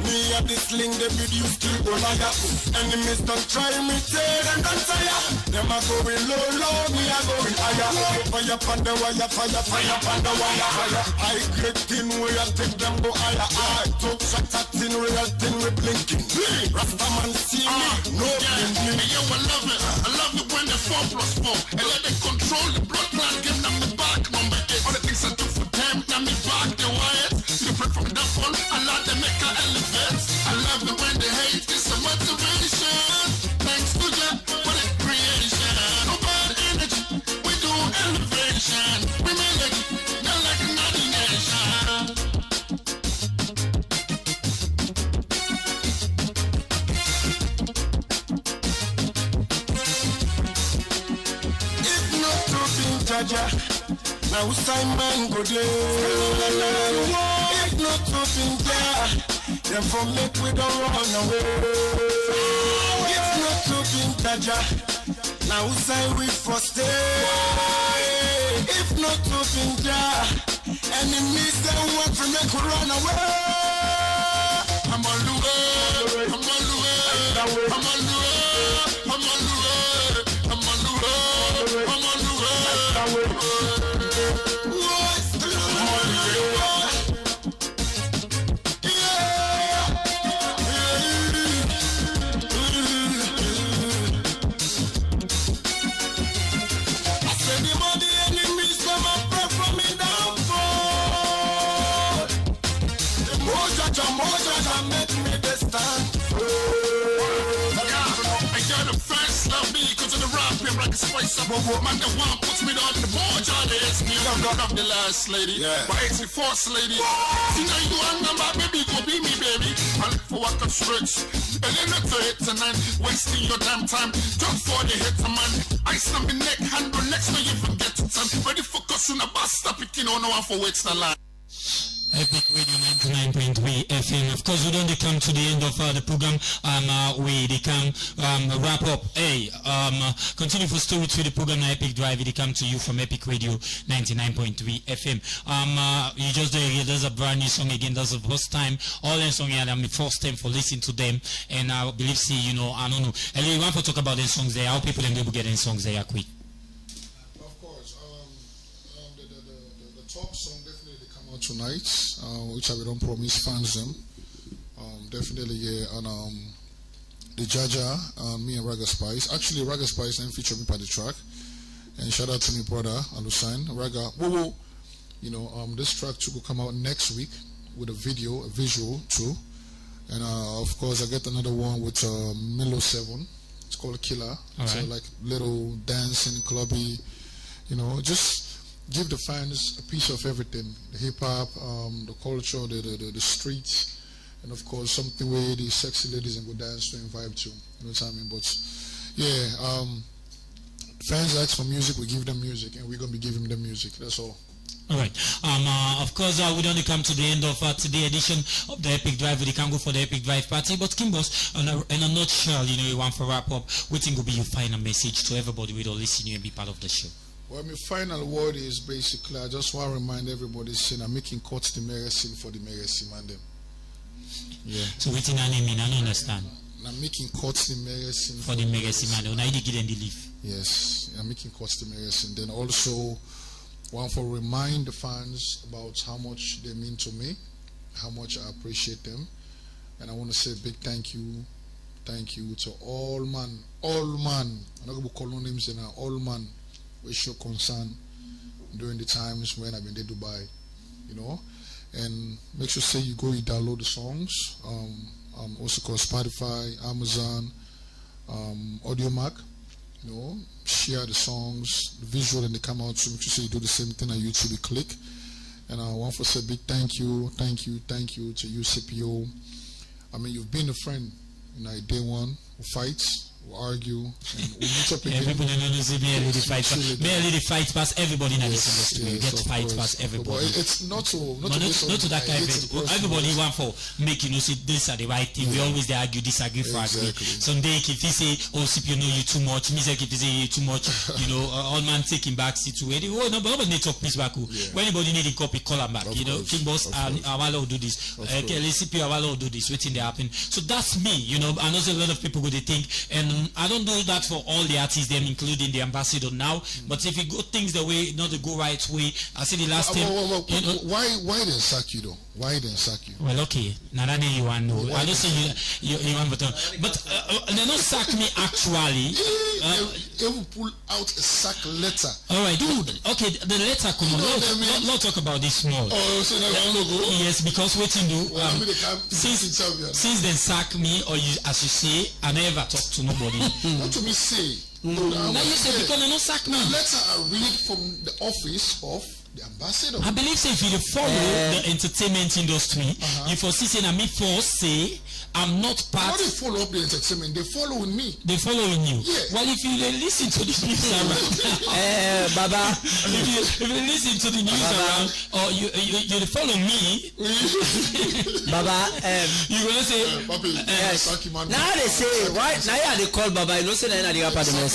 Me at the sling the video still go liar. Enemies don't try me tear and don't tire. Them a going low, me a going higher. Fire upon the wire, fire upon the wire. I great thing we a take them go higher. I talk shot at in real thing we blinking. Rastaman see me, no blinking. Hey yo, I love it when they 4+4 and let them control the blood clot. Give them the back number 8. All the things I do for them, now me back the different from that one, I love the make her elevate. I love it when they hate, it's a motivation. Thanks to Jah for the creation. No bad energy, we do elevation. We make it, not like another nation. If not to be Jaja, now Simon go there. If not to be there, then for make we don't run away. If not to be Jaja, now Simon we for stay. If not to be there, enemies don't want to make we run away. I'm on the way, I'm on the way, I'm on the way, I'm on the way, I'm on the way, I'm on the way. Spice up, man, the one puts me on the board, Johnny. It's me, I'm not the last lady, but it's the first lady. See now you and number, baby, go be me, baby. I look for what constraints. 11 to 8 to 9, wasting your damn time. Just for the hit, man. Ice on my neck, hand relax, no you forget to time. Ready for cuss on a bus, stop it, you know, no one for waits the line. Epic Radio 99.3 FM. Of course, we don't come to the end of the program. We can wrap up. Continue for story to the program. Epic Drive. They come to you from Epic Radio 99.3 FM. You just there's a brand new song again. That's the first time. All the songs here. I'm the first time for listening to them, and I believe I don't know. Ellie, you want to talk about the songs there? How people and people getting songs there quick? Of course. The top song tonight, which I don't promise fans them. Definitely, yeah, and the Jaja, me and Raga Spice. Actually, Raga Spice then featured me by the track. And shout out to my brother Alusain. Raga, whoa. This track too will come out next week with a visual too. And of course, I get another one with Milo 7. It's called Killer. So like little dancing, clubby, just give the fans a piece of everything: the hip hop, the culture, the streets, and of course something where the sexy ladies and go dance to and vibe to. You know what I mean? But yeah, fans ask for music, we give them music, and we're gonna be giving them music. That's all. All right. Of course, we don't come to the end of today's edition of the Epic Drive. We can go for the Epic Drive party. But Kimbos, in a nutshell, you want to wrap up. What think will be your final message to everybody who will listen to you and be part of the show? Well, my final word is basically, I just want to remind everybody, saying I'm making cuts the medicine for the medicine, man. Yeah. So what in name mean? I don't understand. I'm making cuts the medicine for the medicine, man. Now you get in the leaf. Yes, I'm making cuts the medicine. Then also want to remind the fans about how much they mean to me, how much I appreciate them, and I want to say a big thank you to all man. I'm not going to call no names now. All man. We show concern during the times when I've been in Dubai, and make sure you download the songs, also called Spotify, Amazon, AudioMac, share the songs, the visual, and they come out, so make sure you do the same thing on YouTube, you click. And I want to say a big thank you to you, CPO. I mean, you've been a friend, day one, who fights, we argue, and we meet up again. People don't see me a lady fight past everybody in this industry. You get to fight past everybody. It's not to that kind of everybody want for make say this are the right thing. We always they argue, disagree for us. Someday if he say, oh CPO know you too much, me say if he say you too much, all man taking back situation. Oh no, but nobody talk peace back. When anybody need a copy, call him back. King Boss Awala will do this. CPO Awala will do this. Waiting they happen. So that's me. I know a lot of people would think, and I don't do that for all the artists, them including the ambassador now. But if you go things the way, not the go right way, I see the last time. Why they sack you though? Why they sack you? Well, okay, Narani, you want to know. I don't say you want to, but they don't sack me actually. They will pull out a sack letter. All right, dude. Okay, the letter come on. Let's talk about this small. Oh, so now you go. Yes, because what you do since they sack me, or you, as you say, I never talk to nobody. Not to me say. Now you say because they don't sack me. The letter I read from the office of the ambassador. I believe if you follow the entertainment industry, you foresee saying me first say I'm not part. How do you follow up the entertainment? They following me. They following you. Yeah. Well, if you listen to the news around, Baba. If you listen to the news around, or you follow me, Baba. You gonna say, now they say why? Now they call Baba. You know say now they rapper the man.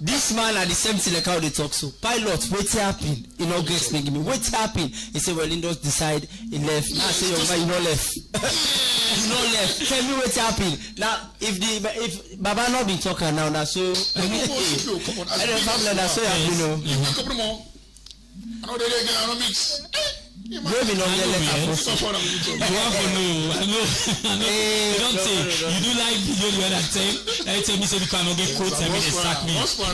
This man are the same thing like how they talk. So pilot, what's happening? Grace me, what's happening? He said, well, Lindos decide he left. I say, your man, you not left. You not left. Tell me what's happening. Now, if Baba not been talking now, that's so. I don't family, that's so happy, I know they get a mix. You have to know. I know. You don't say. You do like video the other time. I tell me say we cannot get quotes and they sack me. So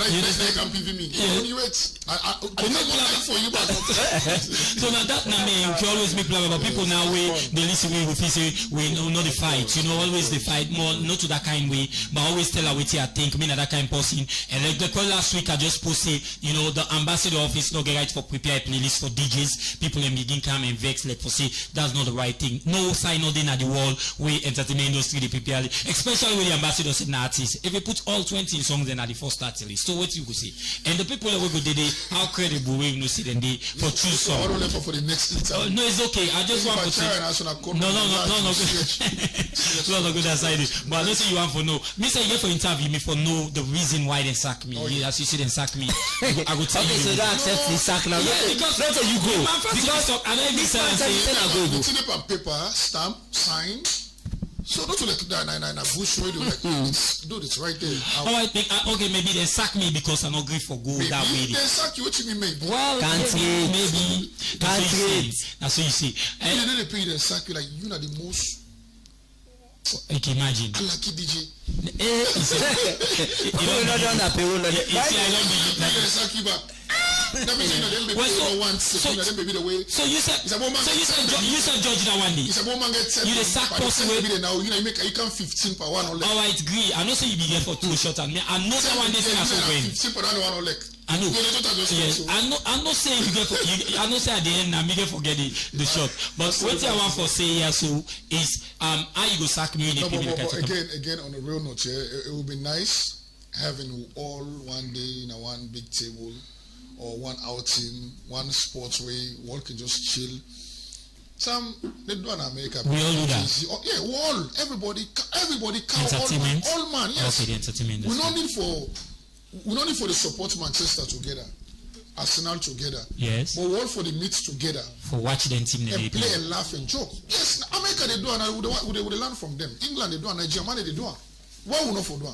now that na me, you always make blah blah. People now they listen we say we know the fight. Always the fight more not to that kind way, but always tell her what I think. Me na that kind person. And like the call last week I just posted, the ambassador office no get right for prepare a playlist for DJs. People and begin come and vex like for say that's not the right thing. No sign nothing at the wall where entertainment industry they prepare, especially with the ambassadors and artists. If you put all 20 songs in at the first start list, so what you could see. And the people that we go there, how credible we know see them they for two songs. I don't know for the next interview. No, it's okay. I just want to say no. No, good aside. But I don't say you want for no. Me say you for interview me for know the reason why they sack me. As you see them sack me. I will tell you. So don't accept the sack now. Yeah, because that's how you go. Because I don't even say on paper, stamp, sign. So don't like that bush radio like dude, it's right there. Alright, okay, maybe they sack me because I not agree for go that way. They sack you, what you mean maybe? Well, maybe that's what you see. And then they pay they sack you like you know the most. I can imagine. I like it, DJ. You don't know that people know that. They sack you back. That means you know them baby don't want to them baby the way. So you said judge that one day. It's a woman get set. You the sack person way now. You know you can 15 per one or less. Alright, agree. I know say you be there for 2 shots and me. I know that one day say I so win. 15 per one or less. I know. Yes. I know say you get for I know say at the end I me get forget the shot. But what I want for say here so is how you go sack me in the people again on a real note here, it would be nice having all one day in a one big table or one outing, one sports way, one can just chill. Some they do in America. We all do that. Yeah, all everybody entertainment. All man, yes. Okay, the entertainment. We don't need for the support Manchester together, Arsenal together. Yes. But all for the meet together. For watch them team and play and laugh and joke. Yes, America they do and they would learn from them. England they do and Germany they do. Why we not for do?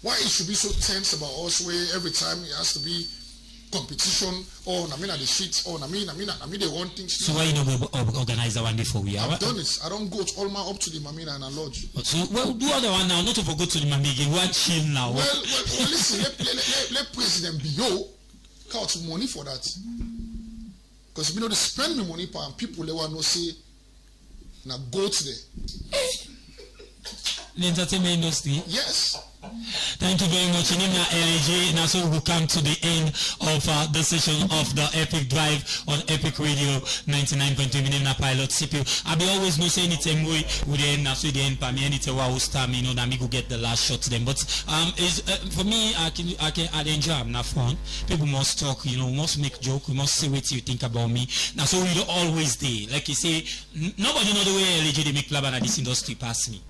Why it should be so tense about us where every time it has to be competition or I mean at the streets or I mean they want things. So why you know organize that one day for we? I've done it. I don't go to all my up to the Mamina and a lodge. So well do other one now, not to go to the Mamige, one chill now. Well listen, let President Bio count money for that. Because you know they spend me money and people they want to say now go to there. The entertainment industry? Yes. Thank you very much. In LAJ, now so we come to the end of the session of the Epic Drive on Epic Radio 99.2 Minimum Pilot CPU. I be always no say anything we with the end now so the end for me anything wow star me know that me go get the last shot to them. But is for me I enjoy I'm not fun. People must talk, you know, must make joke, we must say what you think about me. Now so we don't always day. Like you say, nobody know the way LAJ they make club and this industry pass me.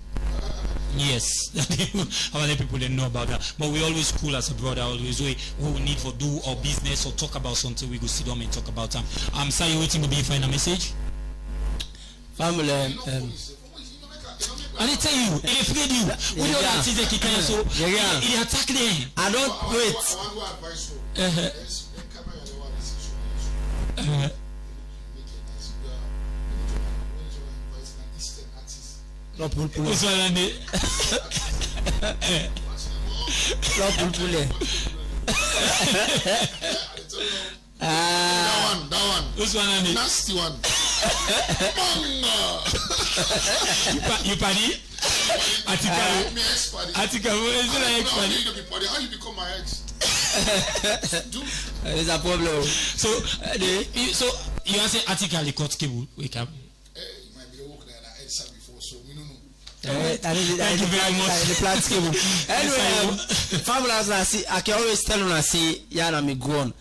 Yes, other people didn't know about that. But we always cool as a brother, always we need for do our business or talk about something, we go sit down and talk about them. Sorry, you waiting to be final message? Family, I tell you, if they do, we don't have to take it so it attack them. I don't wait. No pulpule. What's one name? No pulpule. That one. What's one name? Nasty one. You party? Atika, how you become my ex? There's a problem. So you want to say Atika the court cable? Wake up. Thank you very much. Anyway, family, I can always tell you, I say, yeah, I'm go on.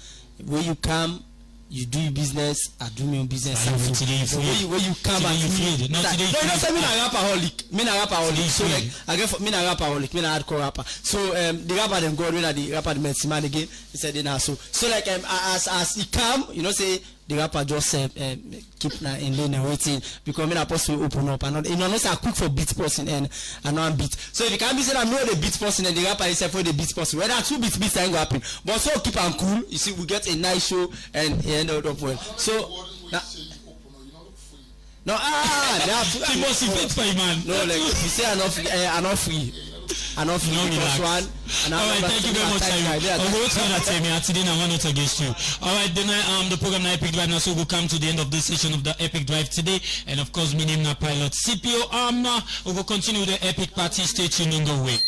When you come, you do your business, I do my own business. When you come and you feel no, don't say me a rapperholic. Me a rapperholic. So like, I get me a rapperholic. Me a hardcore rapper. So the rapper them go when the rapper them met man again. He said then so like as he come, you know say. The rapper just keep in lane and waiting because I'm supposed to open up and not, you know, I cook for beat person and not beat. So if you can't be said I'm not the beat person and the rapper is for the beat person, whether 2 beats ain't gonna happen. But so keep on cool, you see, we get a nice show and end up well. So no, they have to. He must be for man. No, like you say I'm not free. And off no one. Alright, thank you very much. Today I want to against you. Alright, then the program na Epic Drive now so we'll come to the end of this session of the Epic Drive today. And of course, my name na Pilot CPO. We will continue with the Epic Party. Stay tuned and go away.